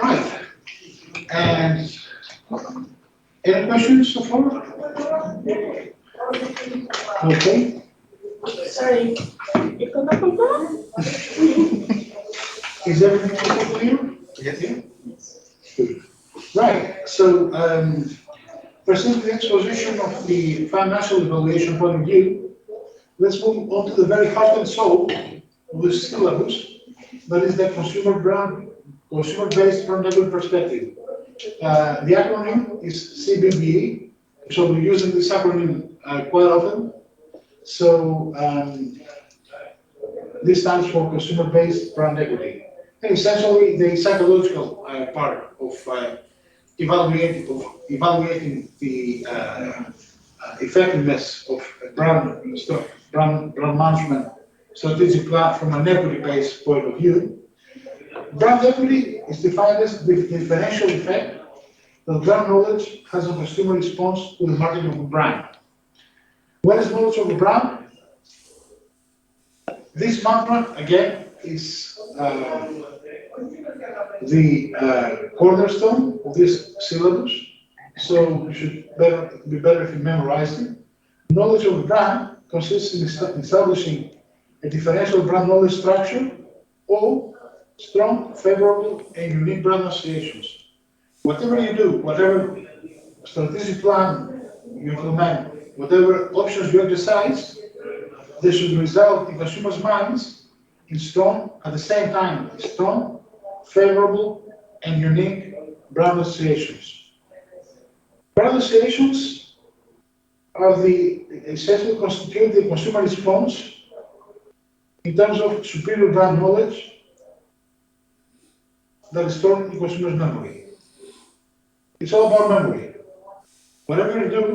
Right. And any questions so far? Okay. Sorry. Is everything also clear? Γιατί? Right. So, pursuant to the exposition of the financial evaluation point of view, let's move on to the very heart and soul of the syllabus, that is the consumer-based brand level perspective. The acronym is CBBE, so we're using this acronym quite often. So this stands for consumer-based brand equity. And essentially, the psychological part of evaluating the effectiveness of brand management strategic plan from an equity-based point of view. Brand equity is defined as the differential effect that brand knowledge has on consumer response to the marketing of a brand. What is knowledge of the brand? This mantra, again, is the cornerstone of this syllabus, so you should be better if you memorize it. Knowledge of the brand consists in establishing a differential brand knowledge structure or strong, favorable, and unique brand associations. Whatever you do, whatever strategic plan you implement, whatever options you exercise, they should result in consumers' minds in strong, at the same time, strong, favorable, and unique brand associations. Brand associations are essentially constitute the consumer response in terms of superior brand knowledge that is stored in the consumer's memory. It's all about memory. Whatever you do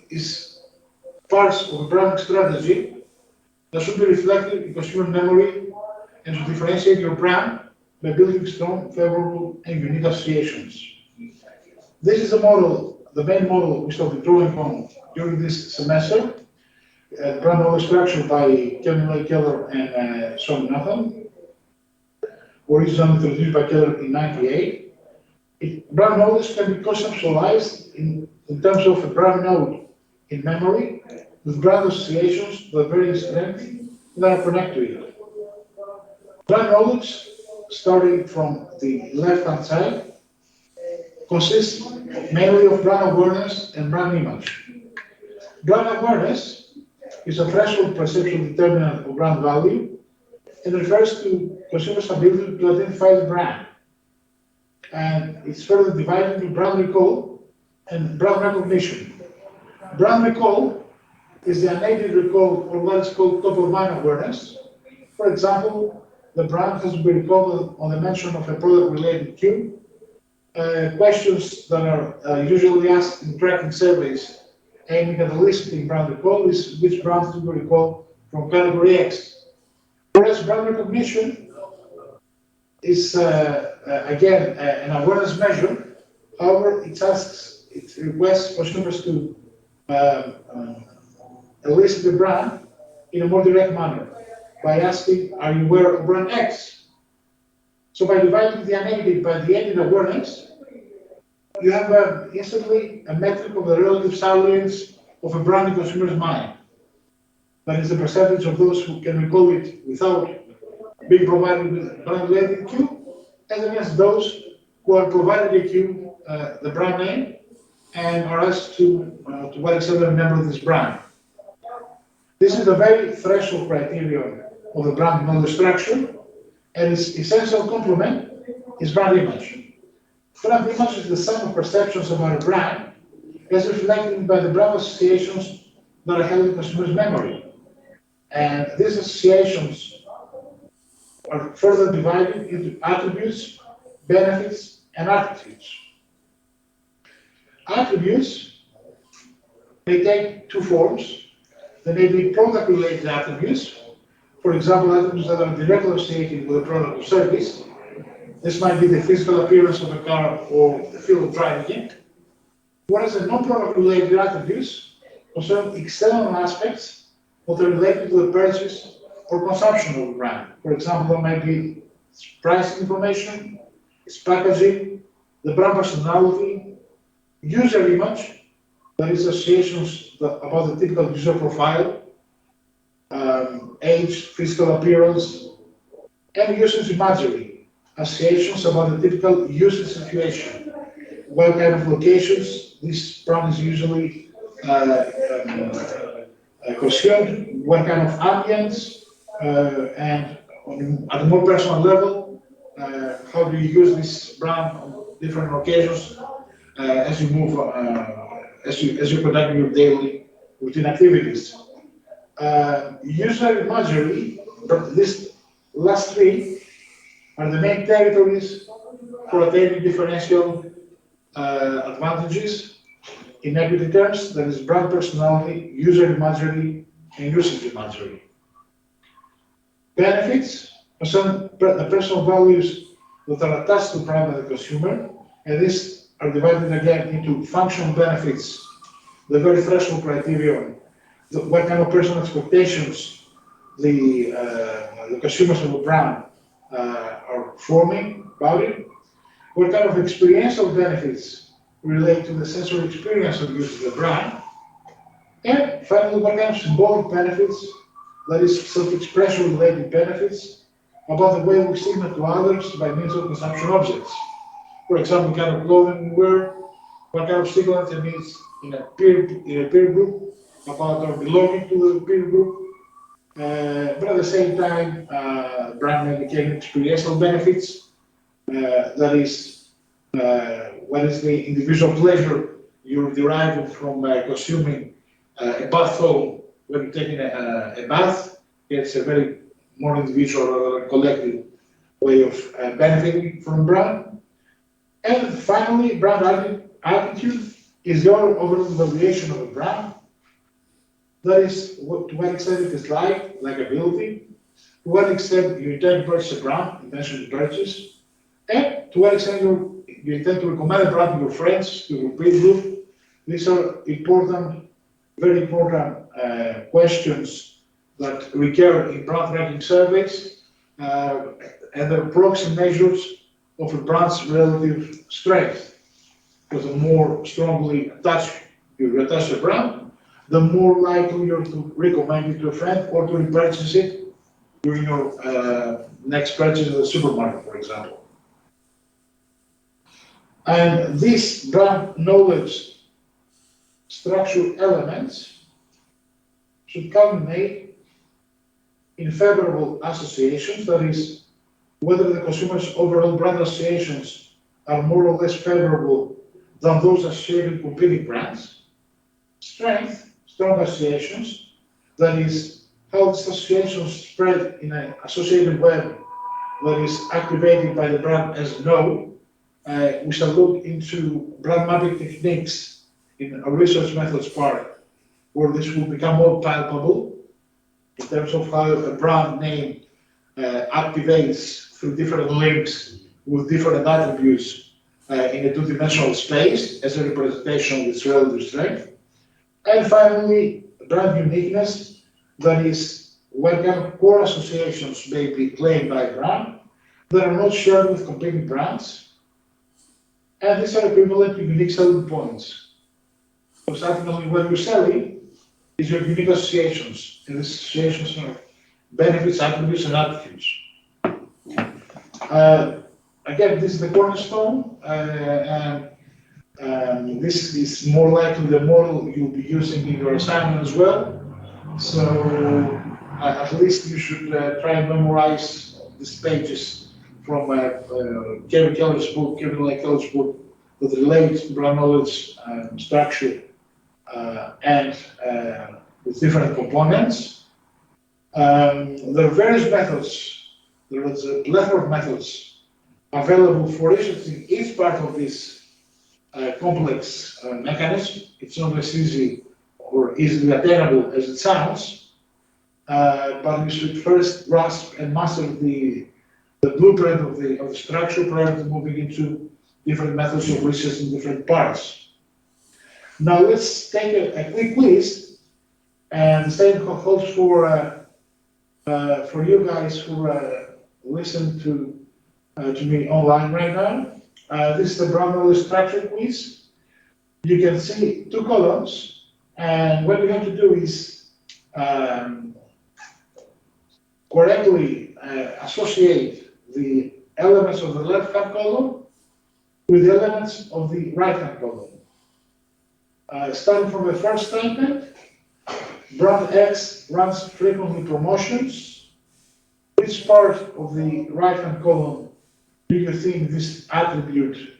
is parts of a brand strategy that should be reflected in consumer memory and to differentiate your brand by building strong, favorable, and unique associations. This is the model, the main model we shall be drawing on during this semester. Brand knowledge structure by Keller and Nathan, originally introduced by Keller in '98. Brand knowledge can be conceptualized in terms of a brand node in memory with brand associations that vary in strength that are connected to it. Brand knowledge, starting from the left-hand side, consists mainly of brand awareness and brand image. Brand awareness is a threshold perception determinant of brand value and refers to consumers' ability to identify the brand. And it's further divided into brand recall and brand recognition. Brand recall is the unaided recall, or what is called top-of-mind awareness. For example, the brand has been recalled on the mention of a product-related cue. Questions that are usually asked in tracking surveys aiming at eliciting brand recall is which brands do you recall from category X. Whereas brand recognition is again an awareness measure. However, it requests consumers to elicit the brand in a more direct manner by asking, are you aware of brand X? So by dividing the unaided by the aided awareness, you have instantly a metric of the relative salience of a brand in consumer's mind. That is the percentage of those who can recall it without being provided with brand-related cue, as against those who are provided a cue, the brand name, and are asked to what extent they remember this brand. This is the very threshold criterion of the brand knowledge structure, and its essential complement is brand image. Brand image is the sum of perceptions about a brand as reflected by the brand associations that are held in consumers' memory. And these associations are further divided into attributes, benefits, and attitudes. Attributes may take two forms. They may be product-related attributes, for example, attributes that are directly associated with a product or service. This might be the physical appearance of a car or the feel of driving it. Whereas the non-product related attributes concern external aspects that are related to the purchase or consumption of the brand. For example, there might be its pricing information, its packaging, the brand personality, user image, that is associations about the typical user profile, age, physical appearance, and usage imagery, associations about the typical usage situation, what kind of locations this brand is usually consumed, what kind of ambience, and at a more personal level, how do you use this brand on different occasions as you move, as you conduct your daily routine activities. User imagery, these last three are the main territories for attaining differential advantages in equity terms, that is brand personality, user imagery, and usage imagery. Benefits concern the personal values that are attached to brand and the consumer, and these are divided again into functional benefits, the very threshold criterion, what kind of personal expectations the consumers of a brand are forming about it, what kind of experiential benefits relate to the sensory experience of using the brand, and finally, what kind of symbolic benefits, that is self-expression related benefits, about the way we signal to others by means of consumption objects. For example, what kind of clothing we wear, what kind of signal it emits in a peer group, about our belonging to the peer group, but at the same time, brand may become experiential benefits, that is, what is the individual pleasure you're deriving from consuming a bath foam when you're taking a bath. It's a very more individual or collective way of benefiting from brand. And finally, brand attitude is your overall evaluation of a brand. That is, to what extent it is likability, to what extent you intend to purchase a brand, intention to purchase, and to what extent you intend to recommend a brand to your friends, to your peer group. These are important, very important questions that recur in brand ranking surveys, and they're proxy measures of a brand's relative strength. Because the more strongly you attach a brand, the more likely you're to recommend it to a friend or to repurchase it during your next purchase at the supermarket, for example. And these brand knowledge structure elements should culminate in favorable associations, that is, whether the consumer's overall brand associations are more or less favorable than those associated with competing brands. Strength, strong associations, that is, how these associations spread in an associated web that is activated by the brand as no. We shall look into brand mapping techniques in a research methods part, where this will become more palpable in terms of how a brand name activates through different links with different attributes in a two-dimensional space as a representation of its relative strength. And finally, brand uniqueness, that is, what kind of core associations may be claimed by a brand that are not shared with competing brands. And these are equivalent to unique selling points. Because ultimately, what you're selling is your unique associations, and these associations are benefits, attributes, and attitudes. Again, this is the cornerstone, and this is more likely the model you'll be using in your assignment as well. So at least you should try and memorize these pages from Kevin Keller's book, that relates to brand knowledge structure and with different components. There are various methods. There is a plethora of methods available for researching each part of this complex mechanism. It's not as easy or easily attainable as it sounds, but we should first grasp and master the blueprint of the structure prior to moving into different methods of research in different parts. Now let's take a quick quiz, and the same holds for you guys who listen to me online right now. This is the brand knowledge structure quiz. You can see two columns, and what we're going to do is correctly associate the elements of the left-hand column with the elements of the right-hand column. Starting from the first statement, brand X runs frequently promotions. Which part of the right-hand column do you think this attribute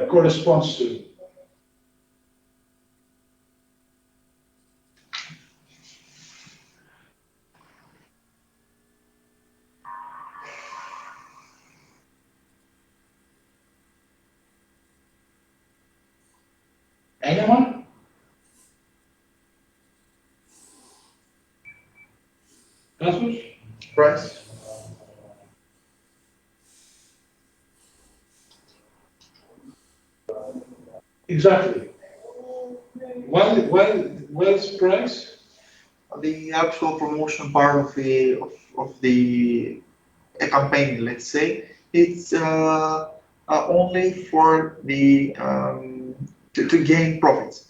corresponds to? Anyone? Rasmus? Price. Exactly. Why is price? The actual promotion part of the a campaign, let's say, it's only for the to gain profits.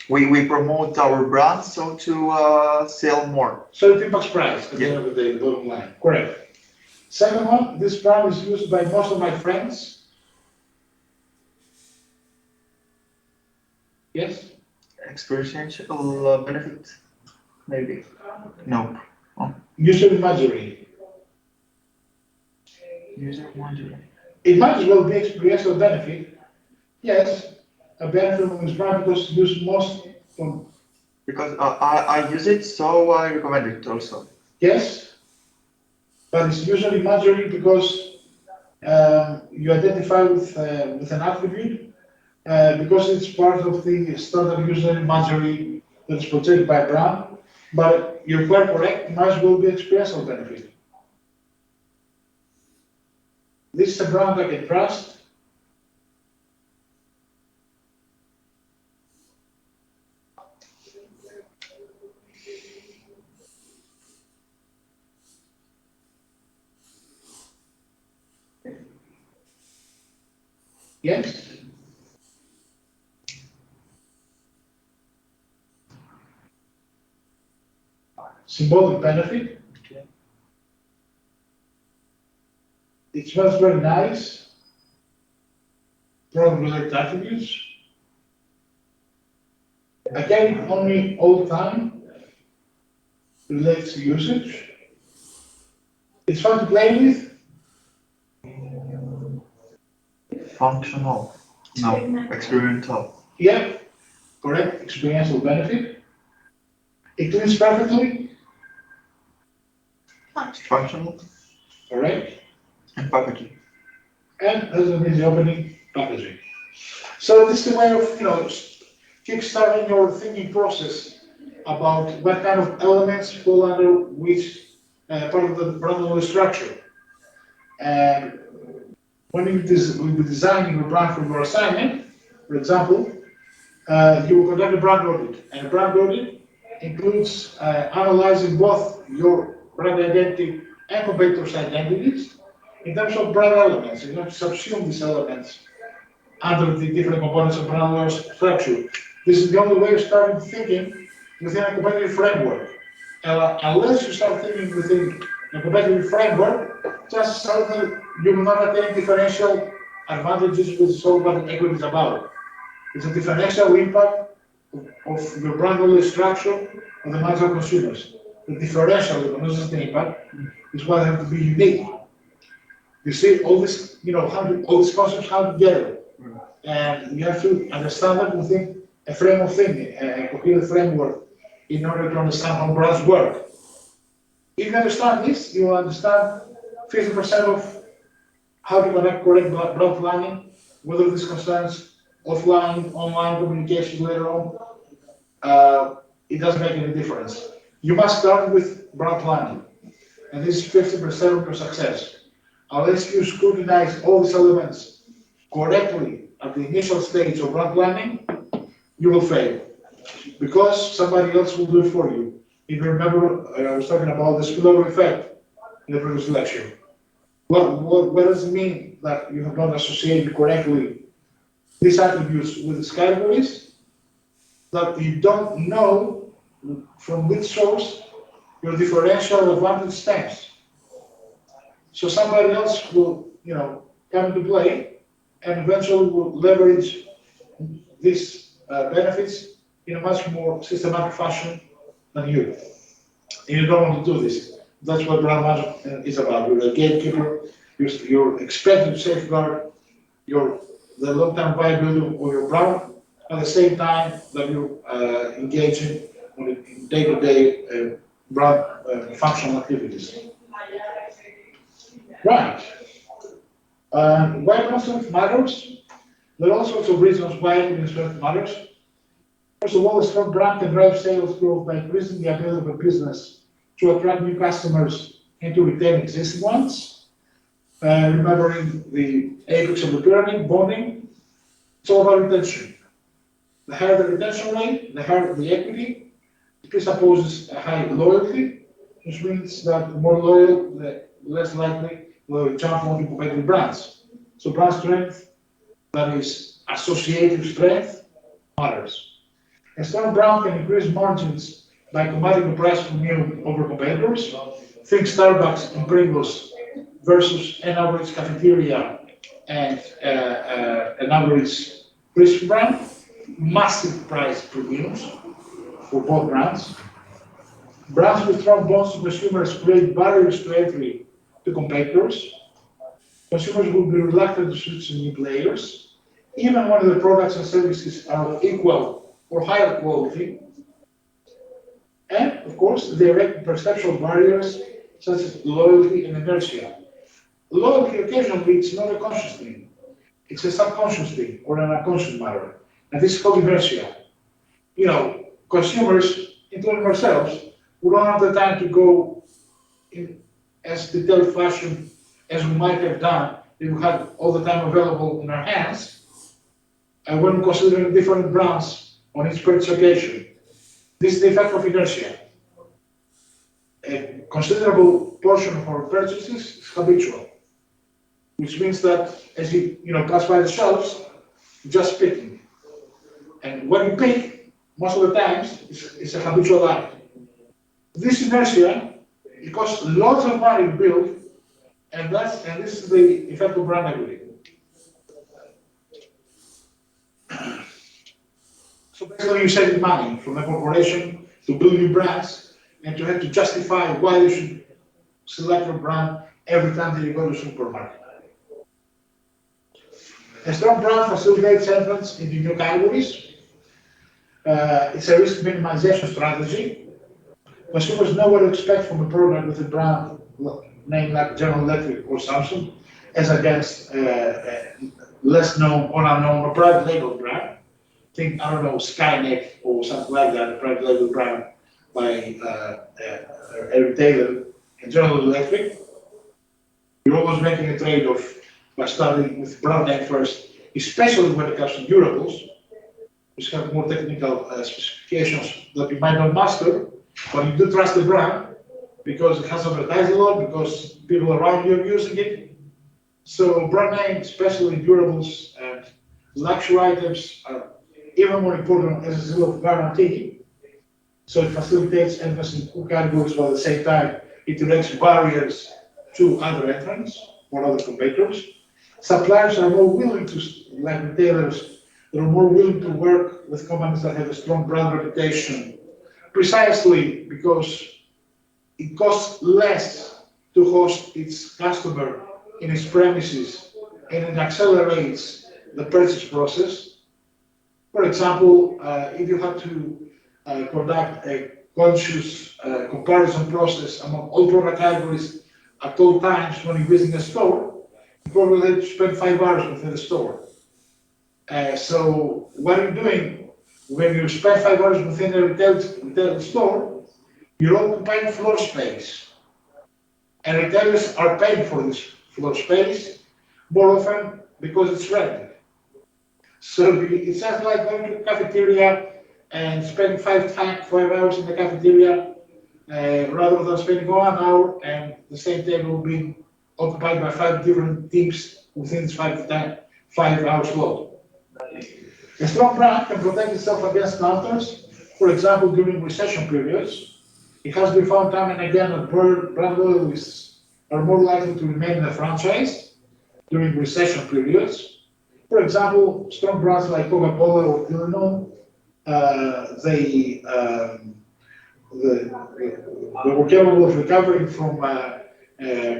We promote our brand so to sell more. So it impacts price at the end of the day, the bottom line. Correct. Second one, this brand is used by most of my friends. Yes? Experiential benefit, maybe. No. Oh. User imagery. User imagery. It might as well be experiential benefit. Yes, a benefit from this brand because it's used most from. Because I use it, so I recommend it also. Yes, but it's user imagery because you identify with an attribute because it's part of the standard user imagery that's protected by brand. But you're quite correct, it might as well be experiential benefit. This is a brand I can trust. Yes? symbolic benefit. It smells very nice. Product-related attributes. I carry it on me all the time. Relates to usage. It's fun to play with. Functional. No, experimental. Yeah, correct. Experiential benefit. It cleans perfectly. Functional. Correct. And packaging. And has an easy opening packaging. So this is a way of, kickstarting your thinking process about what kind of elements fall under which part of the brand structure. And when you will be designing your brand for your assignment, for example, you will conduct a brand audit. And a brand audit includes analyzing both your brand identity and competitors' identities in terms of brand elements. You have to subsume these elements under the different components of brand structure. This is the only way of starting thinking within a competitive framework. Unless you start thinking within a competitive framework, just certainly you will not attain differential advantages, which is all what equity is about. It's a differential impact of your brand value structure on the minds of consumers. The differential, not just the impact, is what have to be unique. You see, all this, all these concepts come together. And you have to understand that within a frame of thinking, a coherent framework, in order to understand how brands work. If you understand this, you will understand 50% of how to connect correct brand planning, whether this concerns offline, online communication later on. It doesn't make any difference. You must start with brand planning, and this is 50% of your success. Unless you scrutinize all these elements correctly at the initial stage of brand planning, you will fail, because somebody else will do it for you. If you remember, I was talking about the spillover effect in the previous lecture. What does it mean that you have not associated correctly these attributes with these categories? That you don't know from which source your differential advantage stems. So somebody else will, come into play and eventually will leverage these benefits in a much more systematic fashion than you. And you don't want to do this. That's what brand management is about. You're a gatekeeper. You're expected to safeguard the long-term viability of your brand at the same time that you're engaging in day-to-day brand functional activities. Right. Why brand strength matters? There are all sorts of reasons why brand strength matters. First of all, a strong brand can drive sales growth by increasing the ability of a business to attract new customers and to retain existing ones. Remembering the apex of the pyramid, bonding, it's all about retention. The higher the retention rate, the higher the equity, it presupposes a high loyalty, which means that the more loyal, the less likely will jump onto competitive brands. So brand strength, that is associative strength, matters. A strong brand can increase margins by commanding the price premium over competitors. Think Starbucks and Pringles versus an average cafeteria and an average crisp brand. Massive price premiums for both brands. Brands with strong bonds to consumers create barriers to entry to competitors. Consumers will be reluctant to switch to new players, even when the products and services are of equal or higher quality. And, of course, direct perceptual barriers such as loyalty and inertia. Loyalty occasionally is not a conscious thing. It's a subconscious thing or an unconscious matter. And this is called inertia. Consumers, including ourselves, we don't have the time to go in as detailed fashion as we might have done if we had all the time available in our hands. And when considering different brands on each purchase occasion, this is the effect of inertia. A considerable portion of our purchases is habitual, which means that as you pass by the shelves, you're just picking. And what you pick, most of the times, is a habitual act. This inertia, it costs lots of money to build, and this is the effect of brand equity. So basically, you save money from a corporation to build new brands and to have to justify why you should select your brand every time that you go to the supermarket. A strong brand facilitates entrance into new categories. It's a risk minimization strategy. Consumers know what to expect from a product with a brand name like General Electric or Samsung, as against less known or unknown or private label brand. Think, I don't know, Skynet or something like that, a private label brand by a retailer in General Electric. You're always making a trade-off by starting with brand name first, especially when it comes to durables, which have more technical specifications that you might not master, but you do trust the brand because it has advertised a lot, because people around you are using it. So brand name, especially durables and luxury items, are even more important as a seal of guarantee. So it facilitates entrance in two categories, but at the same time, it erects barriers to other entrants or other competitors. Suppliers are more willing to, like retailers, they're more willing to work with companies that have a strong brand reputation, precisely because it costs less to host its customer in its premises, and it accelerates the purchase process. For example, if you have to conduct a conscious comparison process among all product categories at all times when you're visiting a store, you probably have to spend 5 hours within the store. So what are you doing when you spend 5 hours within a retail store? You're occupying floor space. And retailers are paying for this floor space more often because it's rented. So it's just like going to the cafeteria and spending 5 hours in the cafeteria rather than spending 1 hour and the same table being occupied by 5 different teams within this 5 hour slot. A strong brand can protect itself against counters, for example, during recession periods. It has been found time and again that brand loyalists are more likely to remain in a franchise during recession periods. For example, strong brands like Coca-Cola or Tylenol, they were capable of recovering from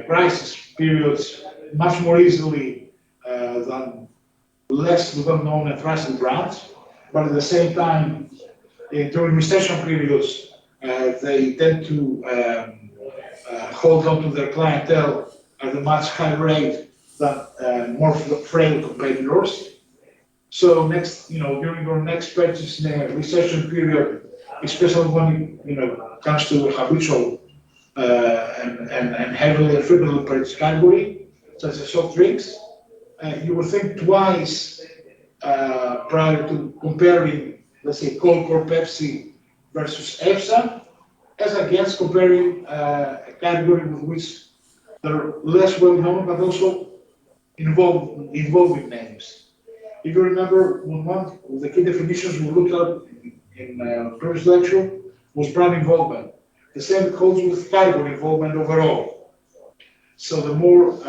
crisis periods much more easily than less well-known and trusted brands. But at the same time, during recession periods, they tend to hold on to their clientele at a much higher rate than more frail competitors. So during your next purchase in a recession period, especially when it comes to habitual and heavily and frequently purchased category, such as soft drinks, you will think twice prior to comparing, let's say, Coke or Pepsi versus EFSA, as against comparing a category with which they're less well known, but also involving names. If you remember, one of the key definitions we looked at in previous lecture was brand involvement. The same holds with category involvement overall. So the more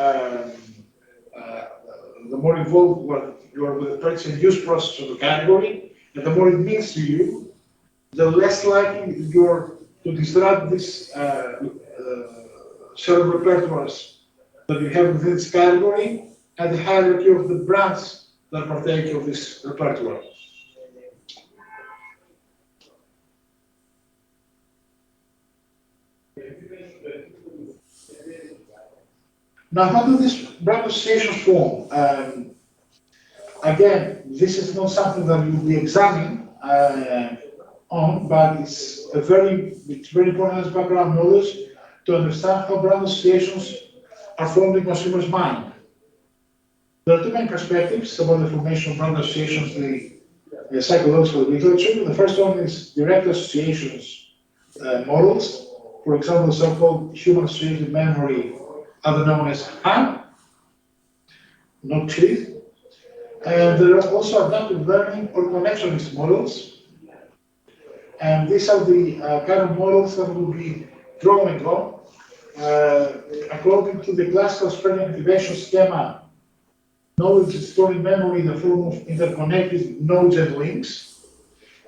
involved you are with the purchase and use process of the category, and the more it means to you, the less likely you're to disrupt this set of repertoires that you have within this category and the hierarchy of the brands that partake of this repertoire. Now, how do these brand associations form? Again, this is not something that we will be examining on, but it's very important as background knowledge to understand how brand associations are formed in consumers' mind. There are two main perspectives about the formation of brand associations in the psychological literature. The first one is direct associations models. For example, the so-called human associated memory, other known as HAM, not CHIF. And there are also adaptive learning or connectionist models. And these are the kind of models that will be drawing on according to the classical spread activation schema. Knowledge is stored in memory in the form of interconnected nodes and links,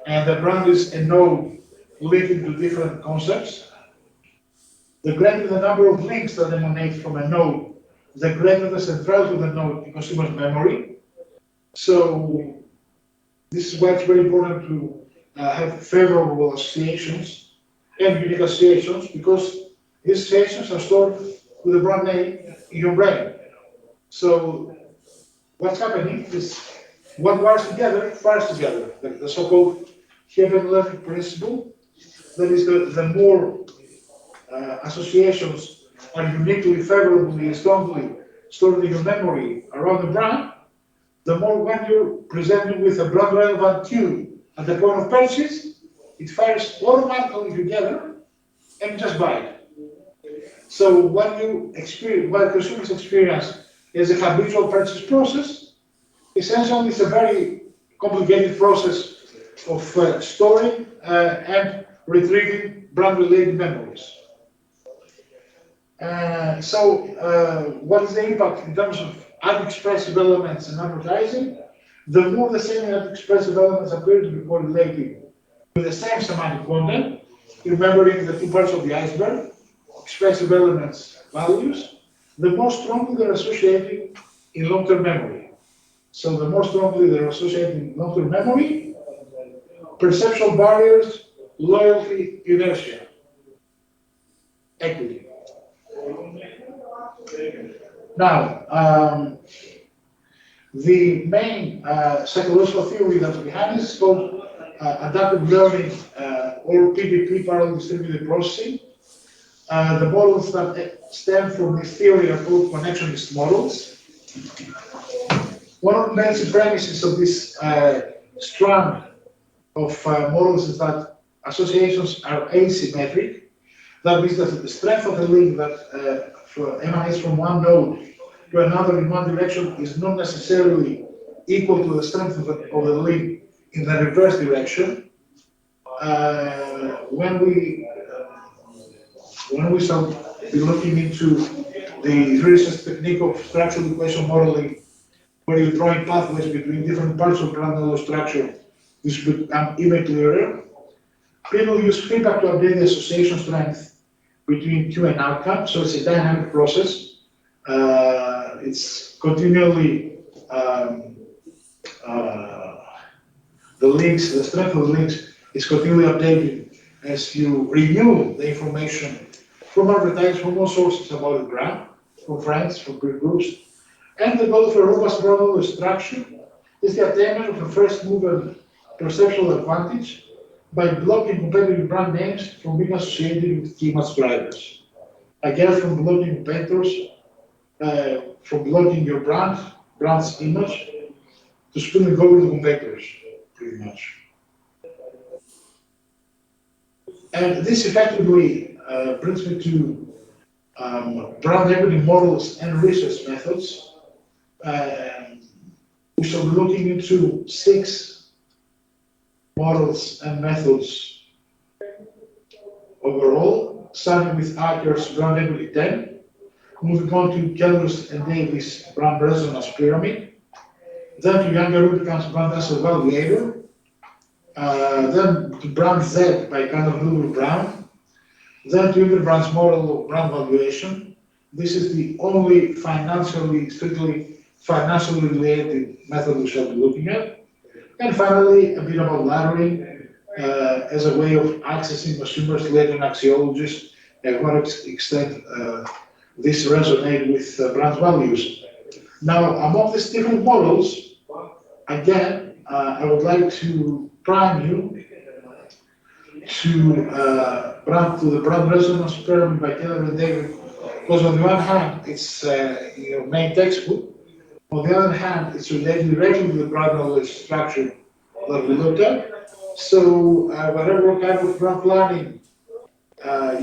and the brand is a node linking to different concepts. The greater the number of links that emanate from a node, the greater the centrality of the node in consumer's memory. So this is why it's very important to have favorable associations and unique associations, because these associations are stored with the brand name in your brain. So what's happening is what wires together fires together, the so-called Heaven-Electric principle. That is, the more associations are uniquely, favorably, and strongly stored in your memory around the brand, the more when you're presented with a brand relevant cue at the point of purchase, it fires automatically together and you just buy it. So what you experience, what consumers experience is a habitual purchase process. Essentially, it's a very complicated process of storing and retrieving brand-related memories. What is the impact in terms of ad-expressive elements and advertising? The more the same ad-expressive elements appear to be correlated with the same semantic content, remembering the two parts of the iceberg, expressive elements, values, the more strongly they're associated in long-term memory. So the more strongly they're associated in long-term memory, perceptual barriers, loyalty, inertia, equity. Now, the main psychological theory that's behind this is called adaptive learning or PDP, parallel distributed processing. The models that stem from this theory are called connectionist models. One of the main premises of this strand of models is that associations are asymmetric. That means that the strength of the link that emanates from one node to another in one direction is not necessarily equal to the strength of the link in the reverse direction. When we start looking into the research technique of structural equation modeling, where you're drawing pathways between different parts of brand knowledge structure, this will become even clearer. People use feedback to update the association strength between Q and outcome, so it's a dynamic process. It's continually the strength of the links is continually updated as you renew the information from advertising from all sources about the brand, from friends, from peer groups. And the goal of a robust brand knowledge structure is the attainment of a first mover perceptual advantage by blocking competitive brand names from being associated with key match drivers. Again, from blocking competitors, from blocking your brand's image, to spoon and go with the competitors, pretty much. And this effectively brings me to brand equity models and research methods. We shall be looking into 6 models and methods overall, starting with Aaker's brand equity 10, moving on to Keller's and Davis brand resonance pyramid, then to Younger Rubican's brand asset evaluator, then to brand Z by Keller Brown, then to Interbrand's model of brand valuation. This is the only strictly financially related method we shall be looking at. And finally, a bit about laddering as a way of accessing consumers' latent axiologies and what extent this resonates with brand values. Now, among these different models, again, I would like to prime you to the brand resonance pyramid by Keller and David, because on the one hand, it's your main textbook. On the other hand, it's related directly to the brand knowledge structure that we looked at. So whatever kind of brand planning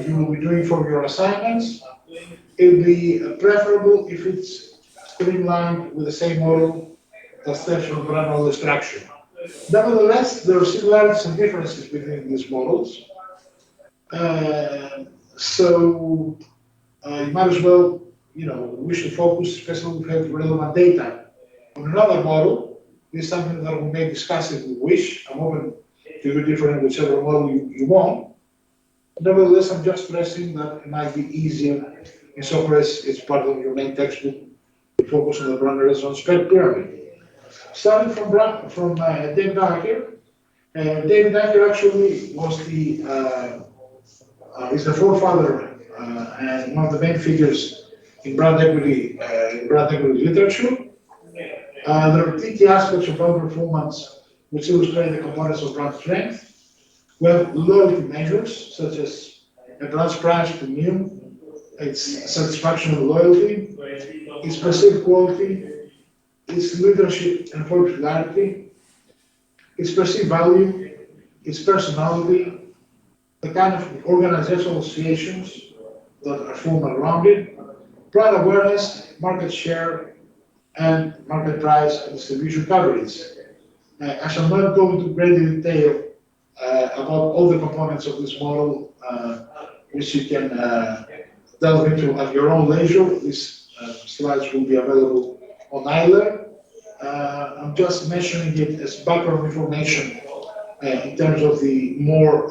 you will be doing for your assignments, it will be preferable if it's streamlined with the same model that stems from brand knowledge structure. Nevertheless, there are similarities and differences between these models. So you might as well, we should focus, especially if we have relevant data, on another model. This is something that we may discuss if we wish. I'm open to be different whichever model you want. Nevertheless, I'm just stressing that it might be easier insofar as it's part of your main textbook to focus on the brand resonance pyramid. Starting from David Aaker. David Aaker actually was is the forefather and one of the main figures in brand equity literature. There are key aspects of brand performance which illustrate the components of brand strength. We have loyalty measures such as a brand's price premium, its satisfaction and loyalty, its perceived quality, its leadership and popularity, its perceived value, its personality, the kind of organizational associations that are formed around it, brand awareness, market share, and market price and distribution coverage. I shall not go into great detail about all the components of this model, which you can delve into at your own leisure. These slides will be available on Aaker. I'm just mentioning it as background information in terms of the more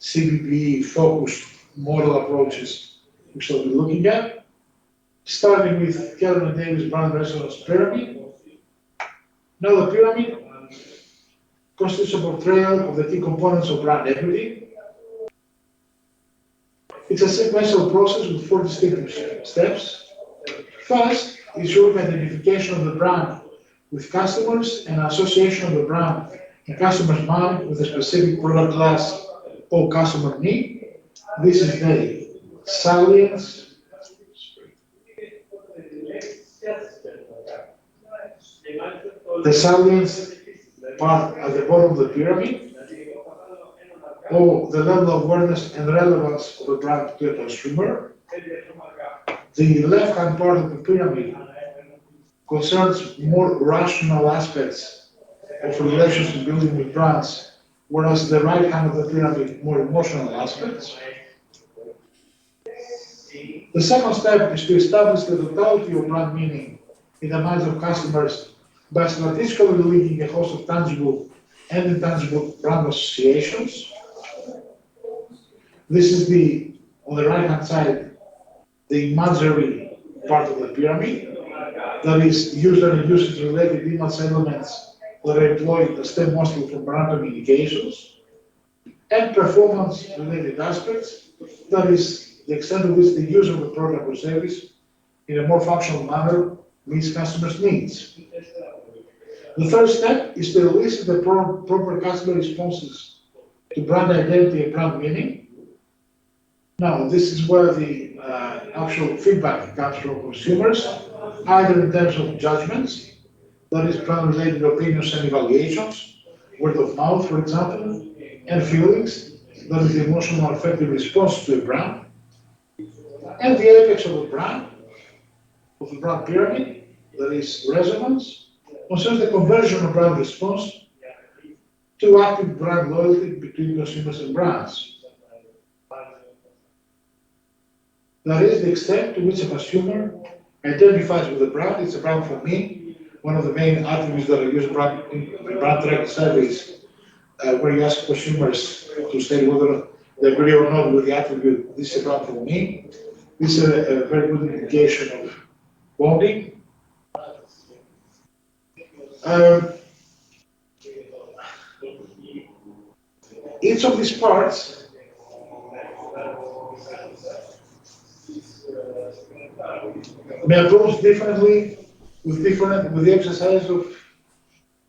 CBP-focused model approaches we shall be looking at. Starting with Keller and Davis brand resonance pyramid. Now the pyramid constitutes a portrayal of the key components of brand equity. It's a sequential process with 4 distinct steps. First is your identification of the brand with customers and association of the brand in customers' mind with a specific product class or customer need. This is the salience. The salience part at the bottom of the pyramid, or the level of awareness and relevance of a brand to a consumer. The left-hand part of the pyramid concerns more rational aspects of relationship building with brands, whereas the right hand of the pyramid, more emotional aspects. The second step is to establish the totality of brand meaning in the minds of customers by strategically linking a host of tangible and intangible brand associations. This is on the right-hand side, the imagery part of the pyramid, that is user and usage-related image elements that are employed as stem mostly for brand communications, and performance-related aspects, that is the extent to which the use of the product or service in a more functional manner meets customers' needs. The third step is to elicit the proper customer responses to brand identity and brand meaning. Now, this is where the actual feedback comes from consumers, either in terms of judgments, that is brand-related opinions and evaluations, word of mouth, for example, and feelings, that is the emotional affective response to a brand, and the apex of the brand pyramid, that is resonance, concerns the conversion of brand response to active brand loyalty between consumers and brands. That is the extent to which a consumer identifies with the brand. It's a brand for me. One of the main attributes that I use in brand tracking surveys, where you ask consumers to state whether they agree or not with the attribute, this is a brand for me. This is a very good indication of bonding. Each of these parts may approach differently with the exercise of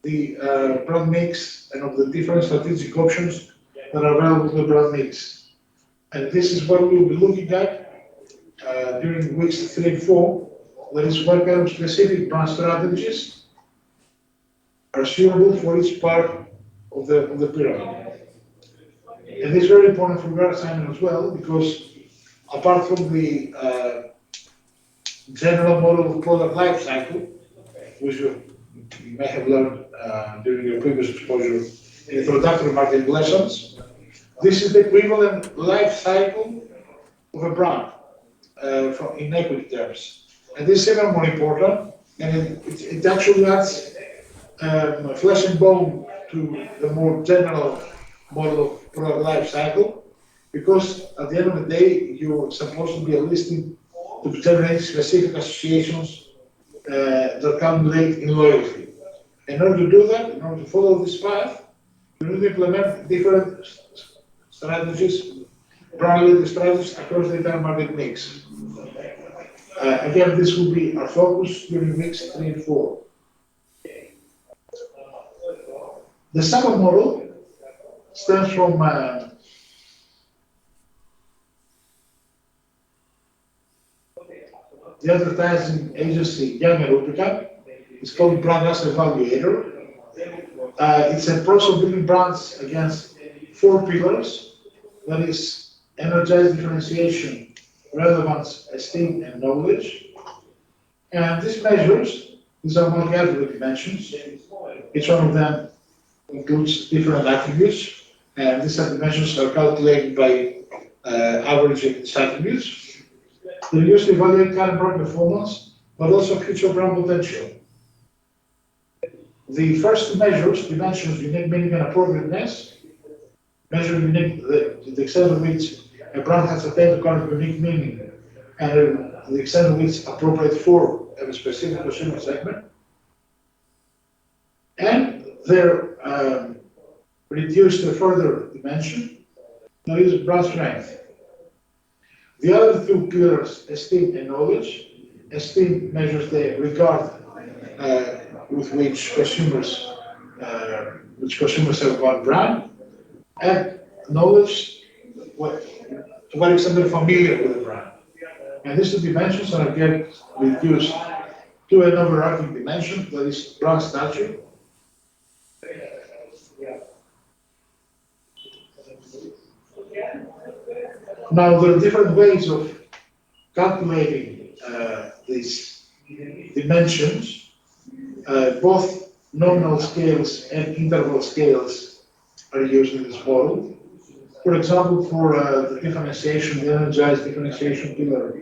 the brand mix and of the different strategic options that are available to the brand mix. And this is what we will be looking at during weeks 3 and 4. That is what kind of specific brand strategies are suitable for each part of the pyramid. And this is very important for your assignment as well, because apart from the general model of product life cycle, which you may have learned during your previous exposure in introductory marketing lessons. This is the equivalent life cycle of a brand in equity terms. And this is even more important, and it actually adds flesh and bone to the more general model of product life cycle, because at the end of the day, you're supposed to be a listing to generate specific associations that culminate in loyalty. In order to do that, in order to follow this path, you need to implement different strategies, brand-related strategies across the entire market mix. Again, this will be our focus during weeks 3 and 4. The second model stems from the advertising agency Young Erotica. It's called Brand Asset Evaluator. It's a process of building brands against 4 pillars. That is, energize, differentiation, relevance, esteem, and knowledge. And these measures, these are multi-attribute dimensions. Each one of them includes different attributes, and these dimensions are calculated by averaging these attributes. They're used to evaluate current brand performance, but also future brand potential. The first 2 measures, dimensions, unique meaning and appropriateness, measure unique, the extent to which a brand has attained a current unique meaning, and the extent to which it's appropriate for a specific consumer segment. And they're reduced to a further dimension, that is brand strength. The other 2 pillars, esteem and knowledge. Esteem measures the regard with which consumers have one brand, and knowledge, to what extent they're familiar with the brand. And these 2 dimensions are again reduced to an overarching dimension, that is brand stature. Now, there are different ways of calculating these dimensions. Both nominal scales and interval scales are used in this model. For example, for the differentiation, the energized differentiation pillar,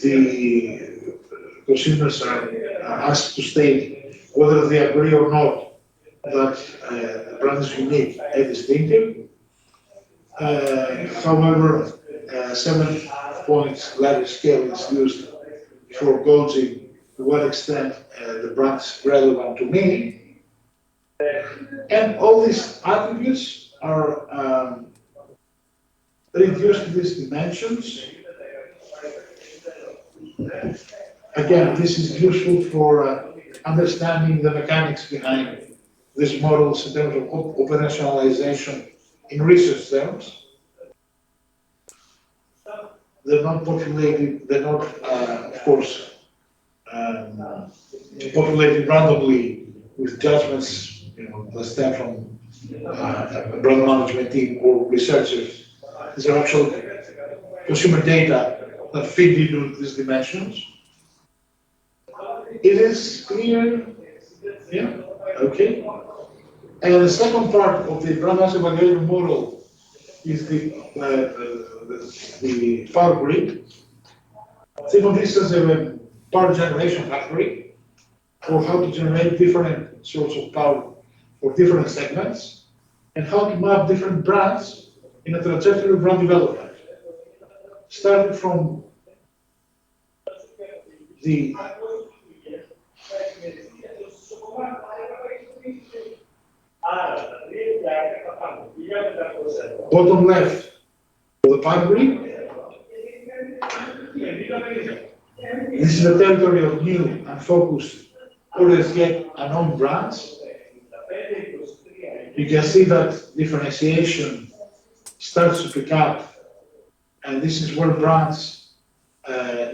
the consumers are asked to state whether they agree or not that the brand is unique and distinctive. However, 7-point ladder scale is used for gauging to what extent the brand is relevant to me. And all these attributes are reduced to these dimensions. Again, this is useful for understanding the mechanics behind these models in terms of operationalization in research terms. They're not populated, they're not, of course, populated randomly with judgments, that stem from a brand management team or researchers. These are actual consumer data that feed into these dimensions. It is clear, yeah, okay. And the second part of the brand asset evaluation model is the power grid. Think of this as a power generation factory, or how to generate different sources of power for different segments, and how to map different brands in a trajectory of brand development. Starting from the bottom left of the power grid. This is the territory of new and focused, or as yet unknown brands. You can see that differentiation starts to pick up, and this is where brands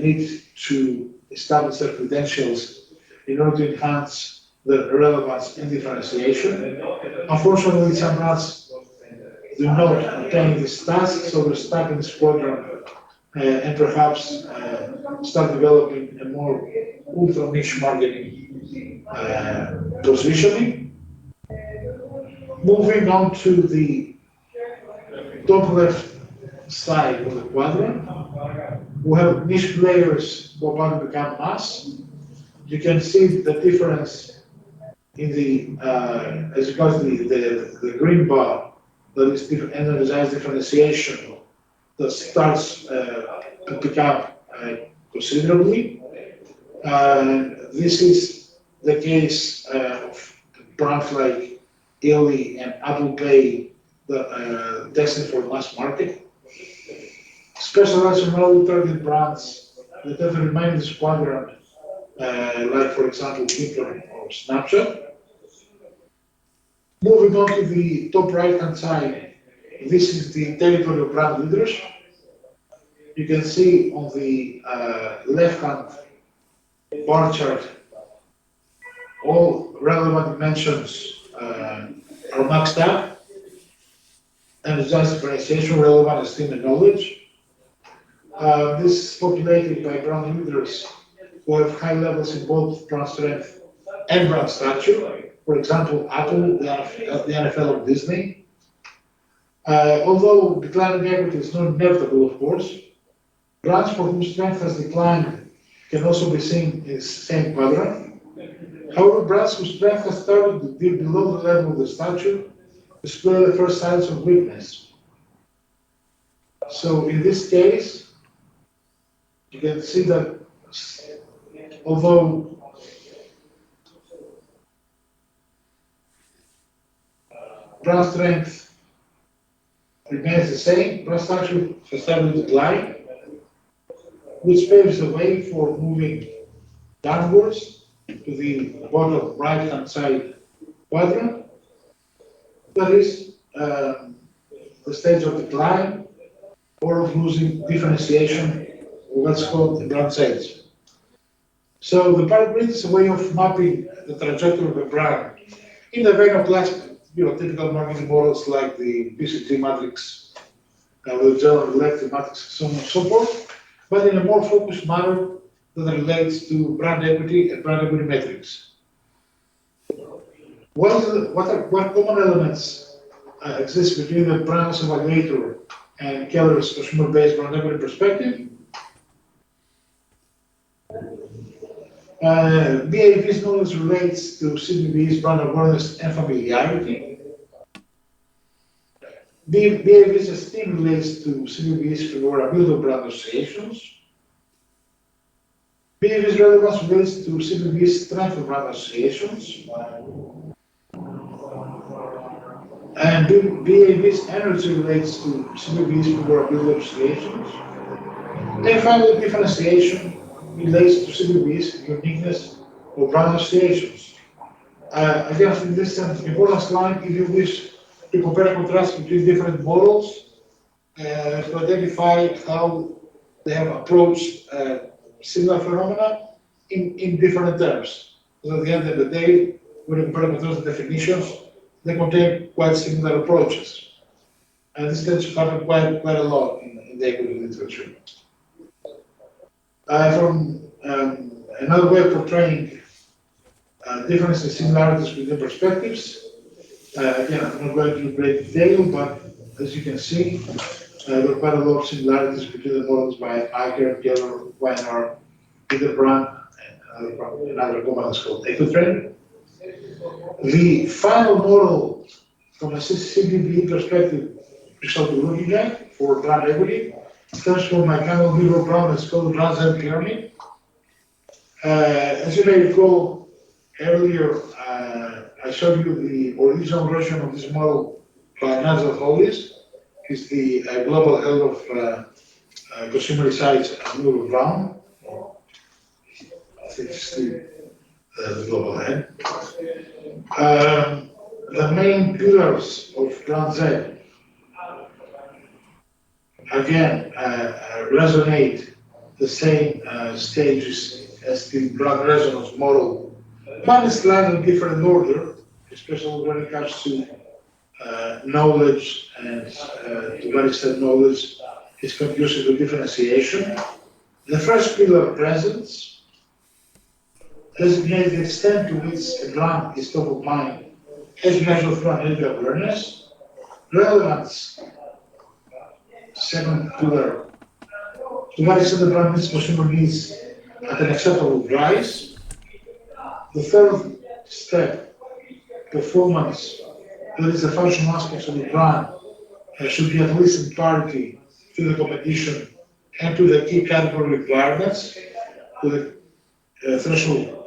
need to establish their credentials in order to enhance their relevance and differentiation. Unfortunately, some brands do not attain this task, so they're stuck in this quadrant and perhaps start developing a more ultra niche marketing positioning. Moving on to the top left side of the quadrant, we have niche players who are about to become mass. You can see the difference in the, as regards the green bar, that is energized differentiation that starts to pick up considerably. This is the case of brands like Illy and Apple Pay that destined for mass market. Specialized and low target brands that have remained in this quadrant, like for example Interbrand or Snapchat. Moving on to the top right hand side, this is the territory of brand leaders. You can see on the left hand bar chart, all relevant dimensions are maxed out, and it's just differentiation, relevant esteem and knowledge. This is populated by brand leaders who have high levels in both brand strength and brand stature. For example, Apple, the NFL or Disney. Although declining equity is not inevitable, of course, brands for whom strength has declined can also be seen in the same quadrant. However, brands whose strength has started to dip below the level of the stature display the first signs of weakness. So in this case, you can see that although brand strength remains the same, brand stature has started to decline, which paves the way for moving downwards to the bottom right-hand side quadrant. That is the stage of decline or of losing differentiation, or what's called the brand sales. So the power grid is a way of mapping the trajectory of a brand in the vein of classic, typical marketing models like the PCT matrix, the general elective matrix, so on and so forth, but in a more focused manner that relates to brand equity and brand equity metrics. What common elements exist between the brand's evaluator and Keller's consumer-based brand equity perspective? BAV's knowledge relates to CBB's brand awareness and familiarity. BAV's esteem relates to CBB's favorability of brand associations. BAV's relevance relates to CBB's strength of brand associations. And BAV's energy relates to CBB's favorability of associations. And finally, differentiation relates to CBB's uniqueness of brand associations. Again, I think this is an important slide if you wish to compare and contrast between different models to identify how they have approached similar phenomena in different terms. Because at the end of the day, when you compare and contrast the definitions, they contain quite similar approaches. And this tends to happen quite a lot in the equity literature. From another way of portraying differences and similarities between perspectives. Again, I'm not going into great detail, but as you can see, there are quite a lot of similarities between the models by Aaker, Keller, Weiner, Interbrand, and another company called Ecotren. The final model from a CBB perspective we shall be looking at for brand equity comes from my kind of liberal brand. It's called Brand Pyramid. As you may recall, earlier I showed you the original version of this model by Nigel Hollis. He's the global head of consumer insights at Newell Brown. I think he's still the global head. The main pillars of Brand Z again resonate the same stages as the brand resonance model, but in slightly different order, especially when it comes to knowledge and to what extent knowledge is conducive to differentiation. The first pillar, presence, designate the extent to which a brand is top of mind as measured through analytical awareness. Relevance, second pillar, to what extent the brand meets consumer needs at an acceptable price. The third step, performance, that is the functional aspects of the brand, should be at least in parity to the competition and to the key category requirements, to the threshold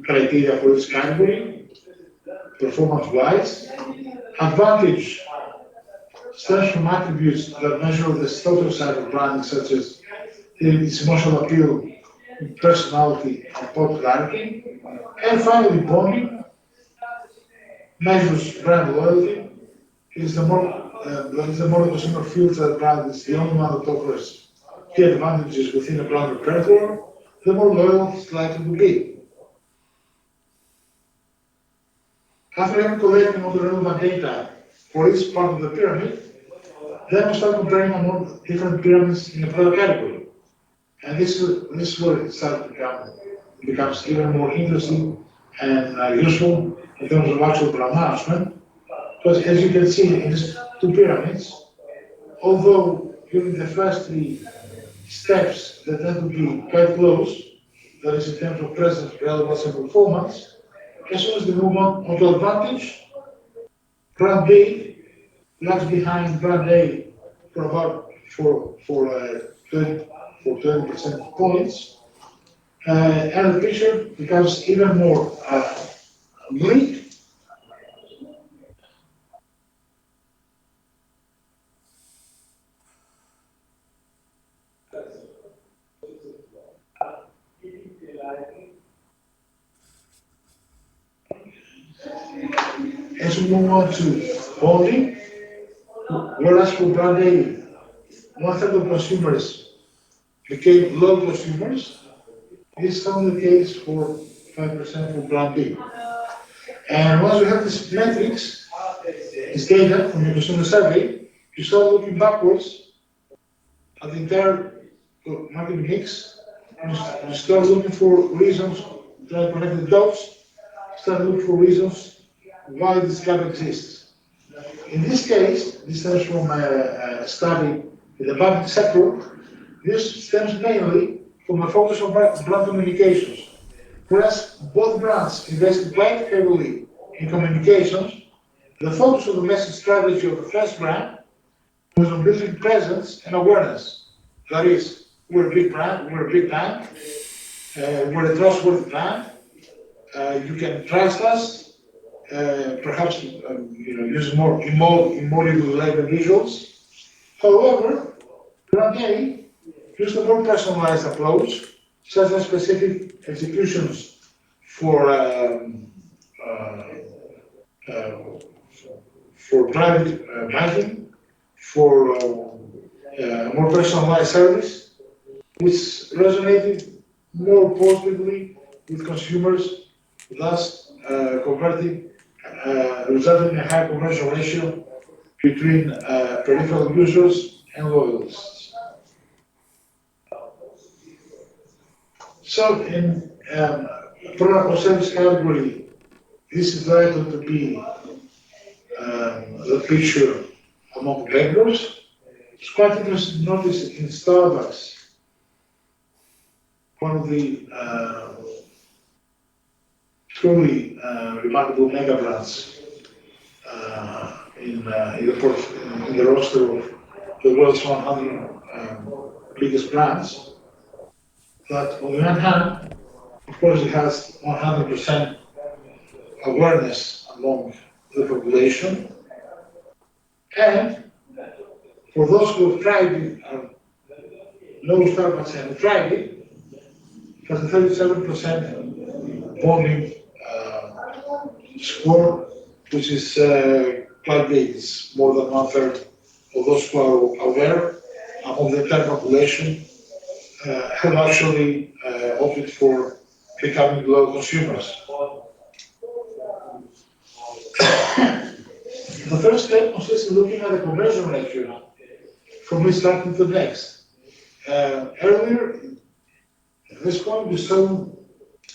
criteria for each category, performance-wise. Advantage stems from attributes that measure the total side of branding, such as its emotional appeal, personality, and popularity. And finally, bonding measures brand loyalty. The more the consumer feels that brand is the only one that offers key advantages within a brand repertoire, the more loyal it's likely to be. After having collected all the relevant data for each part of the pyramid, then we start comparing among different pyramids in a product category. And this is where it starts to becomes even more interesting and useful in terms of actual brand management. Because as you can see in these two pyramids, although during the first three steps they tend to be quite close, that is in terms of presence, relevance, and performance, as soon as they move on onto advantage, brand B lags behind brand A for about for 20 percentage points, and the picture becomes even more bleak. As we move on to bonding, whereas for brand A, 1/3 of consumers became low consumers, this is not the case for 5% for brand B. And once we have this metrics, this data from the consumer survey, you start looking backwards at the entire market mix, and you start looking for reasons, try to connect the dots, start looking for reasons why this gap exists. In this case, this stems from a study in the banking sector. This stems mainly from a focus on brand communications. Whereas both brands invested quite heavily in communications, the focus of the message strategy of the first brand was on building presence and awareness. That is, we're a big brand, we're a big bank, we're a trustworthy brand, you can trust us, perhaps use more emotive visuals. However, brand A used a more personalized approach, such as specific executions for private banking, for more personalized service, which resonated more positively with consumers, thus resulting in a high conversion ratio between peripheral users and loyalists. So in product or service category, this is likely to be the picture among vendors. It's quite interesting to notice in Starbucks, one of the truly remarkable mega brands in the roster of the world's 100 biggest brands, that on the one hand, of course, it has 100% awareness among the population, and for those who have tried it, know Starbucks and have tried it, it has a 37% bonding score, which is quite big. It's more than 1/3 of those who are aware among the entire population have actually opted for becoming low consumers. The first step consists in looking at the conversion ratio from this starting to the next. Earlier, at this point, we saw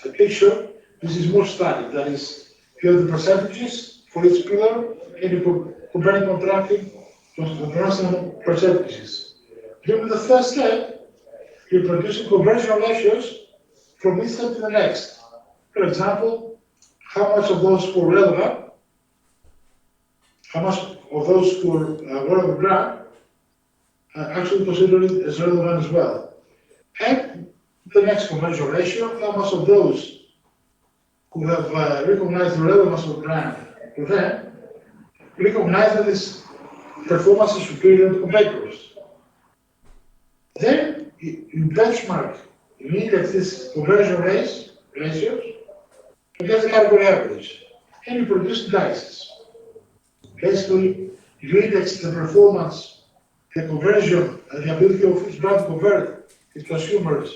a picture, this is more static. That is, you have the percentages for each pillar, and you compare and contracting comparison percentages. During the first step, you're producing conversion ratios from each step to the next. For example, how much of those were relevant, how much of those were the brand, actually considered it as relevant as well. And the next conversion ratio, how much of those who have recognized the relevance of the brand for them, recognize that this performance is superior to competitors. Then you benchmark, you index this conversion ratios against the category average, and you produce indices. Basically, you index the performance, the conversion, the ability of each brand to convert its consumers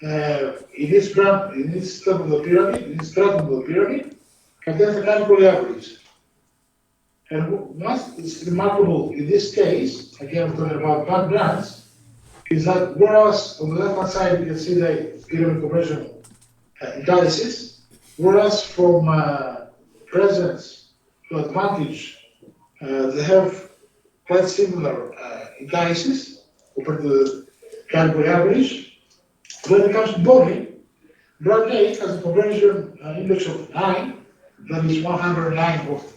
in each brand, in each step of the pyramid, in each stratum of the pyramid, against the category average. And what is remarkable in this case, again, I'm talking about bad brands, is that whereas on the left-hand side you can see the pyramid conversion indices, whereas from presence to advantage, they have quite similar indices compared to the category average. When it comes to body, brand A has a conversion index of 9, that is 109 of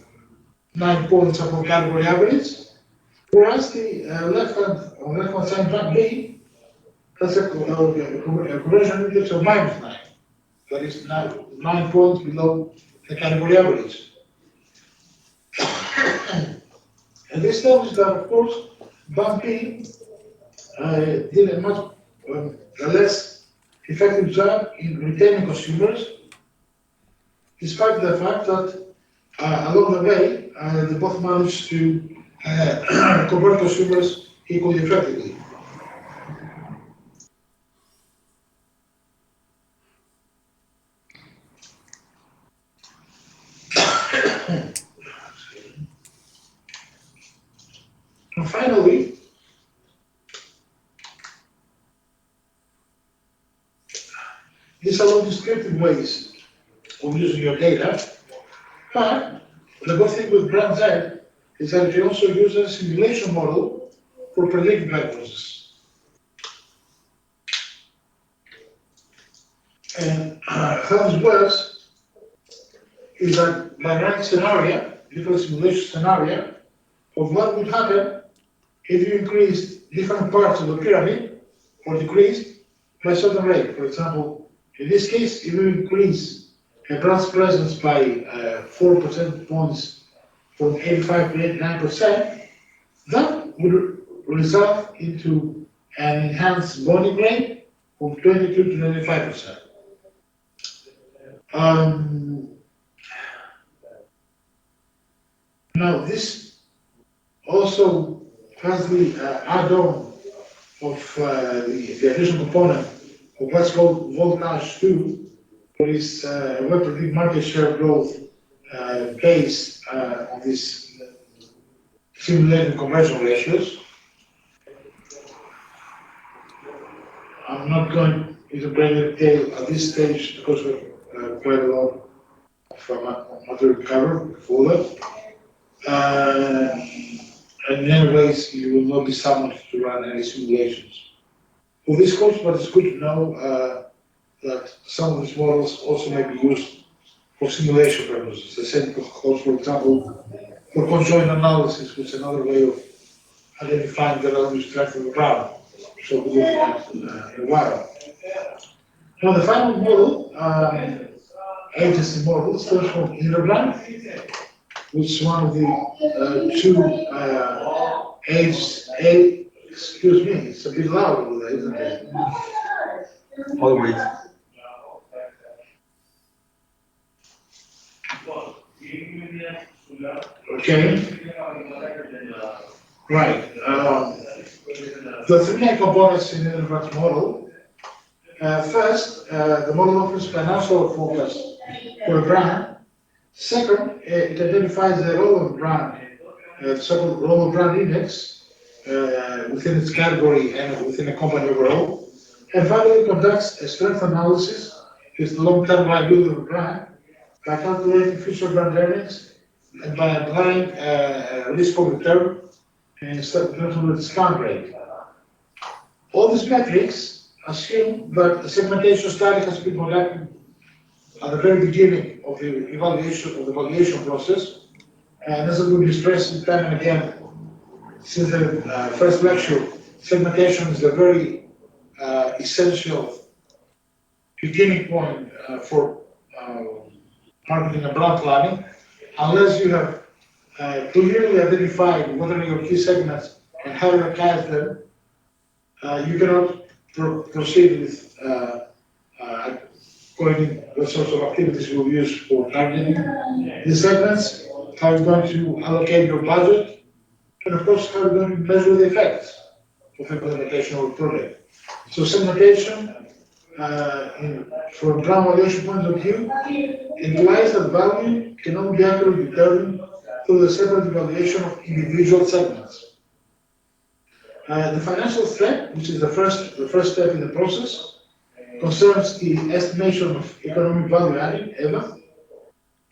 9 points above category average, whereas the on the left-hand side, brand B has a conversion index of -9, that is 9 points below the category average. And this tells us that, of course, brand B did a much less effective job in retaining consumers, despite the fact that along the way they both managed to convert consumers equally effectively. And finally, these are all descriptive ways of using your data, but the good thing with Brand Z is that you can also use a simulation model for predictive purposes. And how this works is that by running scenario, different simulation scenario, of what would happen if you increased different parts of the pyramid or decreased by a certain rate. For example, in this case, if you increase a brand's presence by 4 percentage points from 85 to 89%, that would result into an enhanced bonding rate from 22 to 95%. Now, this also has the add-on of the additional component of what's called voltage 2, which is web predict market share growth based on these simulated conversion ratios. I'm not going into great detail at this stage because we have quite a lot of material to cover for that. And in any ways, you will not be summoned to run any simulations for this course, but it's good to know that some of these models also may be used for simulation purposes. The same goes, for example, for conjoint analysis, which is another way of identifying the relative strength of the crowd. So we'll look at that in a while. Now, the final model, agency model, starts from Interbrand, which is one of the two excuse me, it's a bit loud over there, isn't it? Always. Okay. Right. The three main components in the Interbrand model. First, the model offers financial forecast for a brand. Second, it identifies the relevant brand, the so-called relevant brand index within its category and within a company overall. And finally, conducts a strength analysis is the long-term liability of the brand by calculating future brand earnings and by applying risk of return instead of the discount rate. All these metrics assume that the segmentation study has been conducted at the very beginning of the evaluation process, and as we've been stressing time and again since the first lecture, segmentation is a very essential beginning point for marketing and brand planning. Unless you have clearly identified what are your key segments and how to account them, you cannot proceed with going what sorts of activities you will use for targeting these segments, how you're going to allocate your budget, and of course, how you're going to measure the effects of implementation of a project. So segmentation, from a brand valuation point of view, implies that value cannot be accurately determined through the separate evaluation of individual segments. The financial threat, which is the first step in the process, concerns the estimation of economic value added, EVA.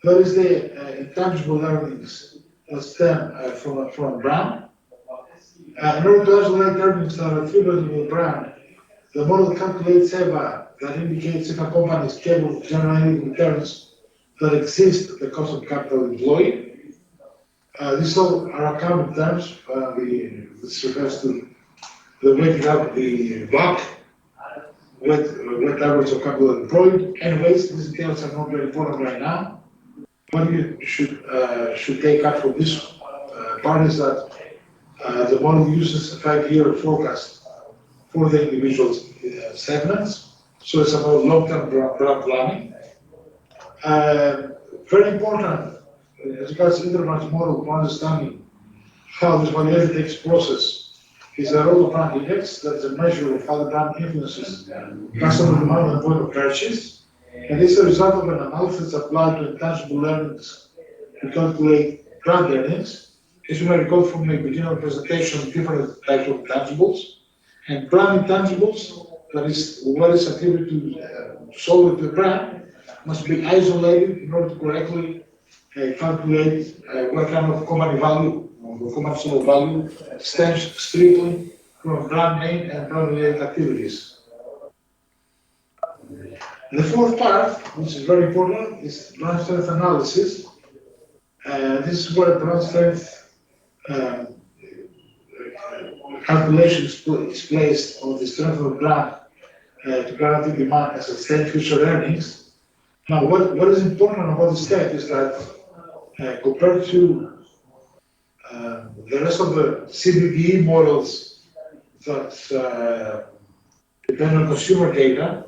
That is the intangible earnings that stem from a brand. In order to isolate earnings that are attributable to a brand, the model calculates EVA that indicates if a company is capable of generating returns that exceed the cost of capital employed. These all are accounting terms, which refers to the weighted up the WACC, weighted average of capital employed. Anyways, these details are not very important right now. What you should take up from this part is that the model uses a 5-year forecast for the individual segments. So it's about long-term brand planning. Very important, as regards Interbrand's model for understanding how this valuation takes process is the role of brand index, that is a measure of how the brand influences customer demand and point of purchase. And this is a result of an analysis applied to intangible earnings to calculate brand earnings. As you may recall from the beginning of the presentation, different types of intangibles. And brand intangibles, that is what is attributed solely to the brand, must be isolated in order to correctly calculate what kind of company value or commercial value stems strictly from brand name and brand related activities. The fourth part, which is very important, is brand strength analysis. This is where brand strength calculation is placed on the strength of the brand to guarantee demand and sustain future earnings. Now, what is important about this step is that compared to the rest of the CBDE models that depend on consumer data,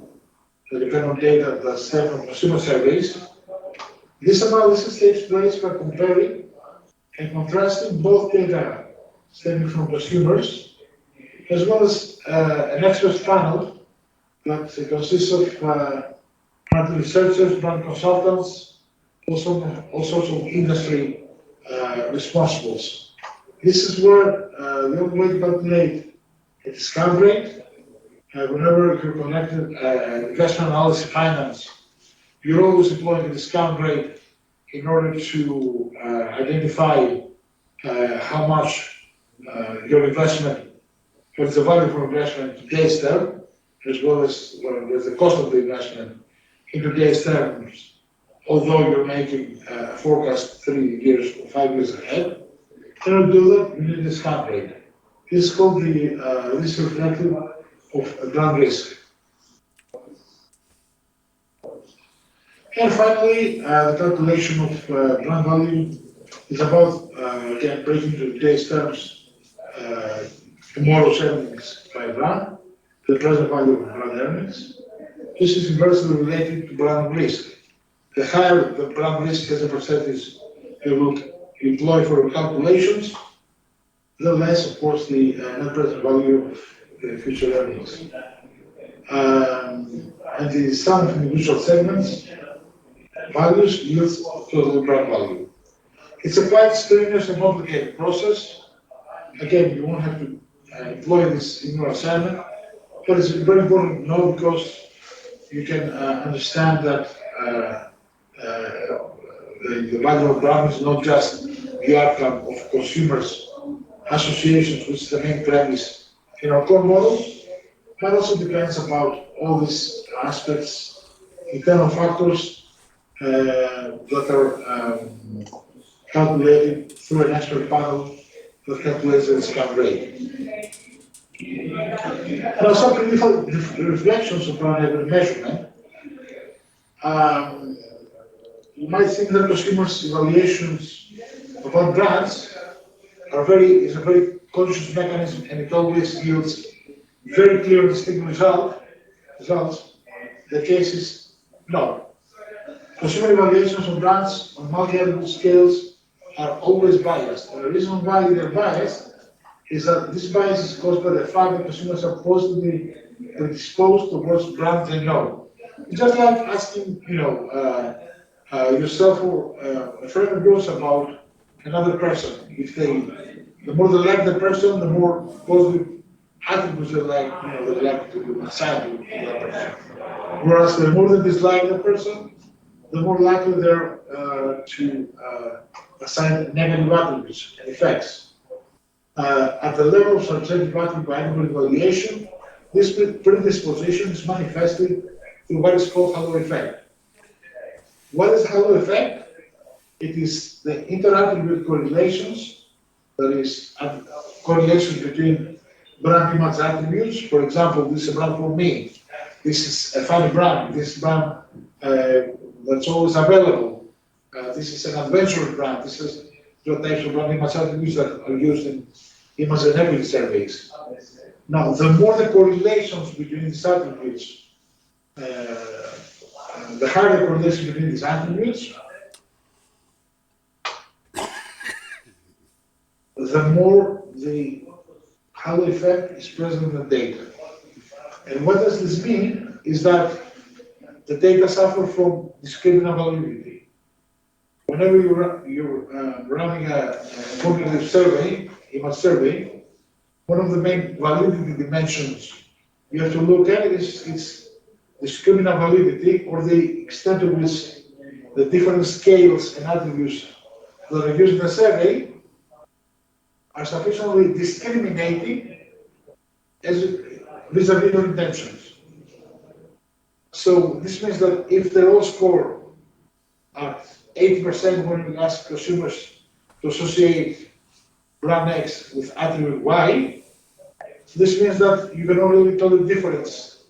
that depend on data that stem from consumer surveys, this analysis takes place by comparing and contrasting both data stemming from consumers, as well as an expert panel that consists of brand researchers, brand consultants, also all sorts of industry responsibles. This is where the only way to calculate a discount rate, whenever you're connected investment analysis finance, you're always employing a discount rate in order to identify how much your investment, what's the value for investment in today's term, as well as what's the cost of the investment in today's terms, although you're making a forecast 3 years or 5 years ahead. In order to do that, you need a discount rate. This is called the risk reflective of brand risk. And finally, the calculation of brand value is about, again, breaking to today's terms, tomorrow's earnings by brand, the present value of brand earnings. This is inversely related to brand risk. The higher the brand risk as a percentage you will employ for your calculations, the less, of course, the net present value of the future earnings. And the sum of individual segments values yields total brand value. It's a quite strenuous and complicated process. Again, you won't have to employ this in your assignment, but it's very important to know because you can understand that the value of brand is not just the outcome of consumers' associations, which is the main premise in our core model, but also depends about all these aspects, internal factors that are calculated through an expert panel that calculates the discount rate. Now, some critical reflections of brand measurement. You might think that consumers' evaluations about brands is a very conscious mechanism, and it always yields very clear and distinct results. The case is no. Consumer evaluations of brands on multi-attribute scales are always biased. And the reason why they're biased is that this bias is caused by the fact that consumers are positively predisposed towards brands they know. It's just like asking, yourself or a friend of yours about another person. The more they like the person, the more positive attributes they like to assign to that person. Whereas the more they dislike the person, the more likely they're to assign negative attributes and effects. At the level of subjective attribute by attribute evaluation, this predisposition is manifested through what is called halo effect. What is halo effect? It is the inter-attribute correlations, that is, correlations between brand image attributes. For example, this is a brand for me. This is a funny brand. This brand that's always available. This is an adventurous brand. This is the types of brand image attributes that are used in image and equity surveys. Now, the more the correlations between these attributes, the higher the correlation between these attributes, the more the halo effect is present in the data. And what does this mean is that the data suffer from discriminant validity. Whenever you're running a quantitative survey, image survey, one of the main validity dimensions you have to look at is discriminant validity, or the extent to which the different scales and attributes that are used in the survey are sufficiently discriminating as vis-a-vis your intentions. So this means that if they all score at 80% when you ask consumers to associate brand X with attribute Y, this means that you cannot really tell the difference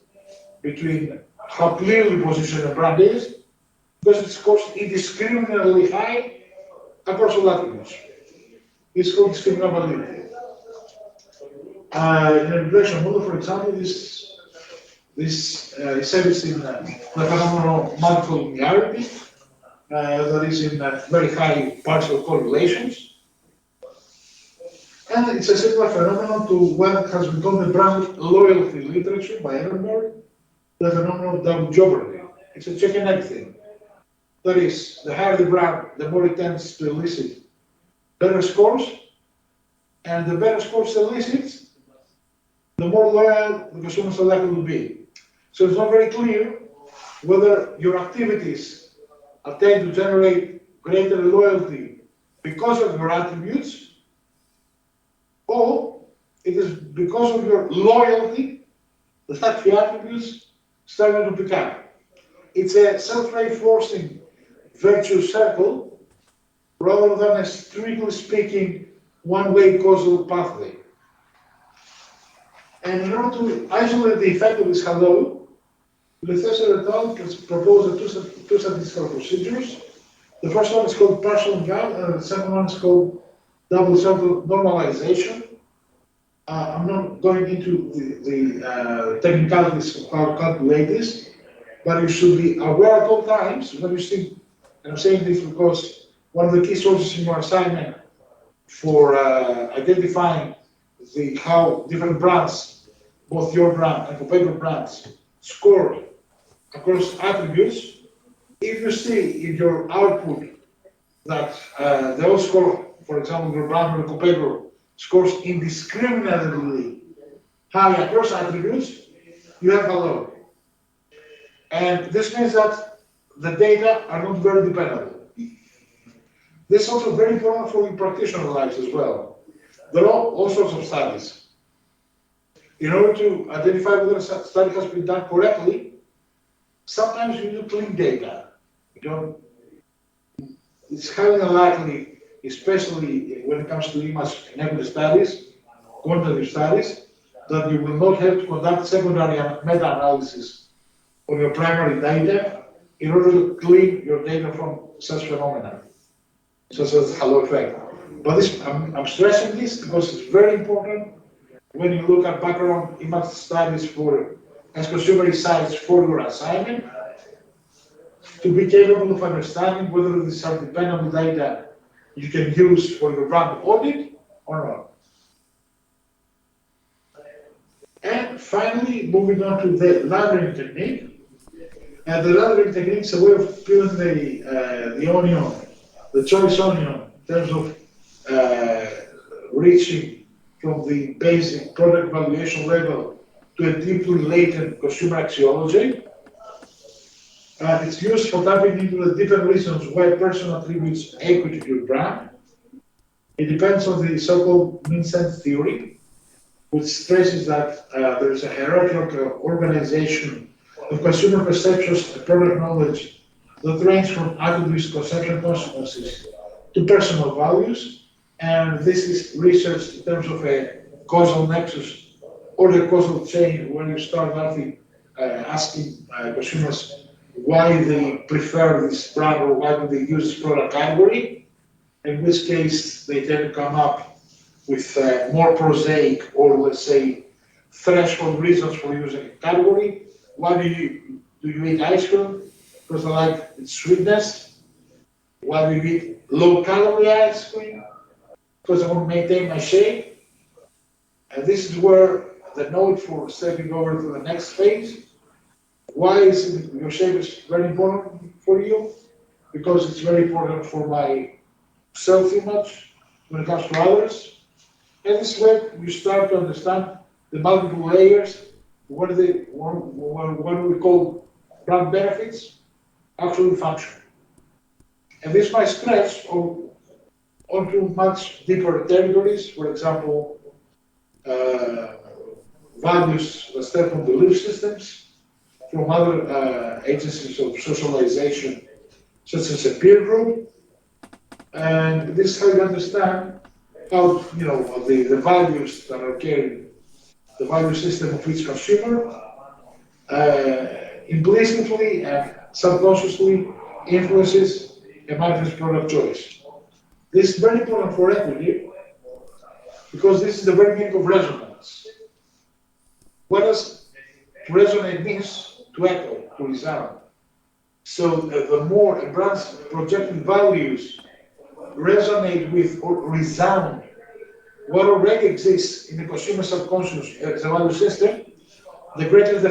between how clearly positioned a brand is, because it scores indiscriminately high across all attributes. It's called discriminant validity. In a regression model, for example, this is serviced in the phenomenon of multiple linearity, that is in very high partial correlations. And it's a similar phenomenon to what has become the brand loyalty literature by Aaker, the phenomenon of double jeopardy. It's a chicken egg thing. That is, the higher the brand, the more it tends to elicit better scores, and the better scores it elicits, the more loyal the consumers are likely to be. So it's not very clear whether your activities tend to generate greater loyalty because of your attributes, or it is because of your loyalty that the attributes started to pick up. It's a self-reinforcing virtuous circle rather than a strictly speaking one-way causal pathway. And in order to isolate the effect of this halo, Lecture1 et al. Has proposed two statistical procedures. The first one is called partial unbound, and the second one is called double circle normalization. I'm not going into the technicalities of how to calculate this, but you should be aware at all times when you think, and I'm saying this because one of the key sources in your assignment for identifying how different brands, both your brand and competitor brands, score across attributes. If you see in your output that they all score, for example, your brand or competitor scores indiscriminately high across attributes, you have halo. And this means that the data are not very dependable. This is also very important for the practitioner lives as well. There are all sorts of studies. In order to identify whether a study has been done correctly, sometimes you need to clean data. It's highly unlikely, especially when it comes to image inequity studies, quantitative studies, that you will not have to conduct secondary meta-analysis on your primary data in order to clean your data from such phenomena, such as halo effect. But I'm stressing this because it's very important when you look at background image studies as consumer insights for your assignment, to be capable of understanding whether these are dependable data you can use for your brand audit or not. And finally, moving on to the laddering technique. The laddering technique is a way of peeling the onion, the choice onion, in terms of reaching from the basic product valuation level to a deeply latent consumer axiology. It's used for tapping into the different reasons why a person attributes equity to your brand. It depends on the so-called mean-sense theory, which stresses that there is a hierarchical organization of consumer perceptions and product knowledge that range from attributes, conceptual consequences to personal values. And this is research in terms of a causal nexus or the causal chain, where you start asking consumers why they prefer this brand or why do they use this product category, in which case they tend to come up with more prosaic or, let's say, threshold reasons for using a category. Why do you eat ice cream? Because I like its sweetness. Why do you eat low-calorie ice cream? Because I want to maintain my shape. And this is where the note for stepping over to the next phase. Why is your shape is very important for you? Because it's very important for my self-image when it comes to others. And this is where you start to understand the multiple layers, what do we call brand benefits, actually function. And this might stretch onto much deeper territories, for example, values that stem from belief systems, from other agencies of socialization, such as a peer group. And this is how you understand how, the values that are carried, the value system of each consumer, implicitly and subconsciously influences a market's product choice. This is very important for equity because this is the very meaning of resonance. What does to resonate means? To echo, to resound. So the more a brand's projected values resonate with or resound what already exists in the consumer subconscious as a value system, the greater the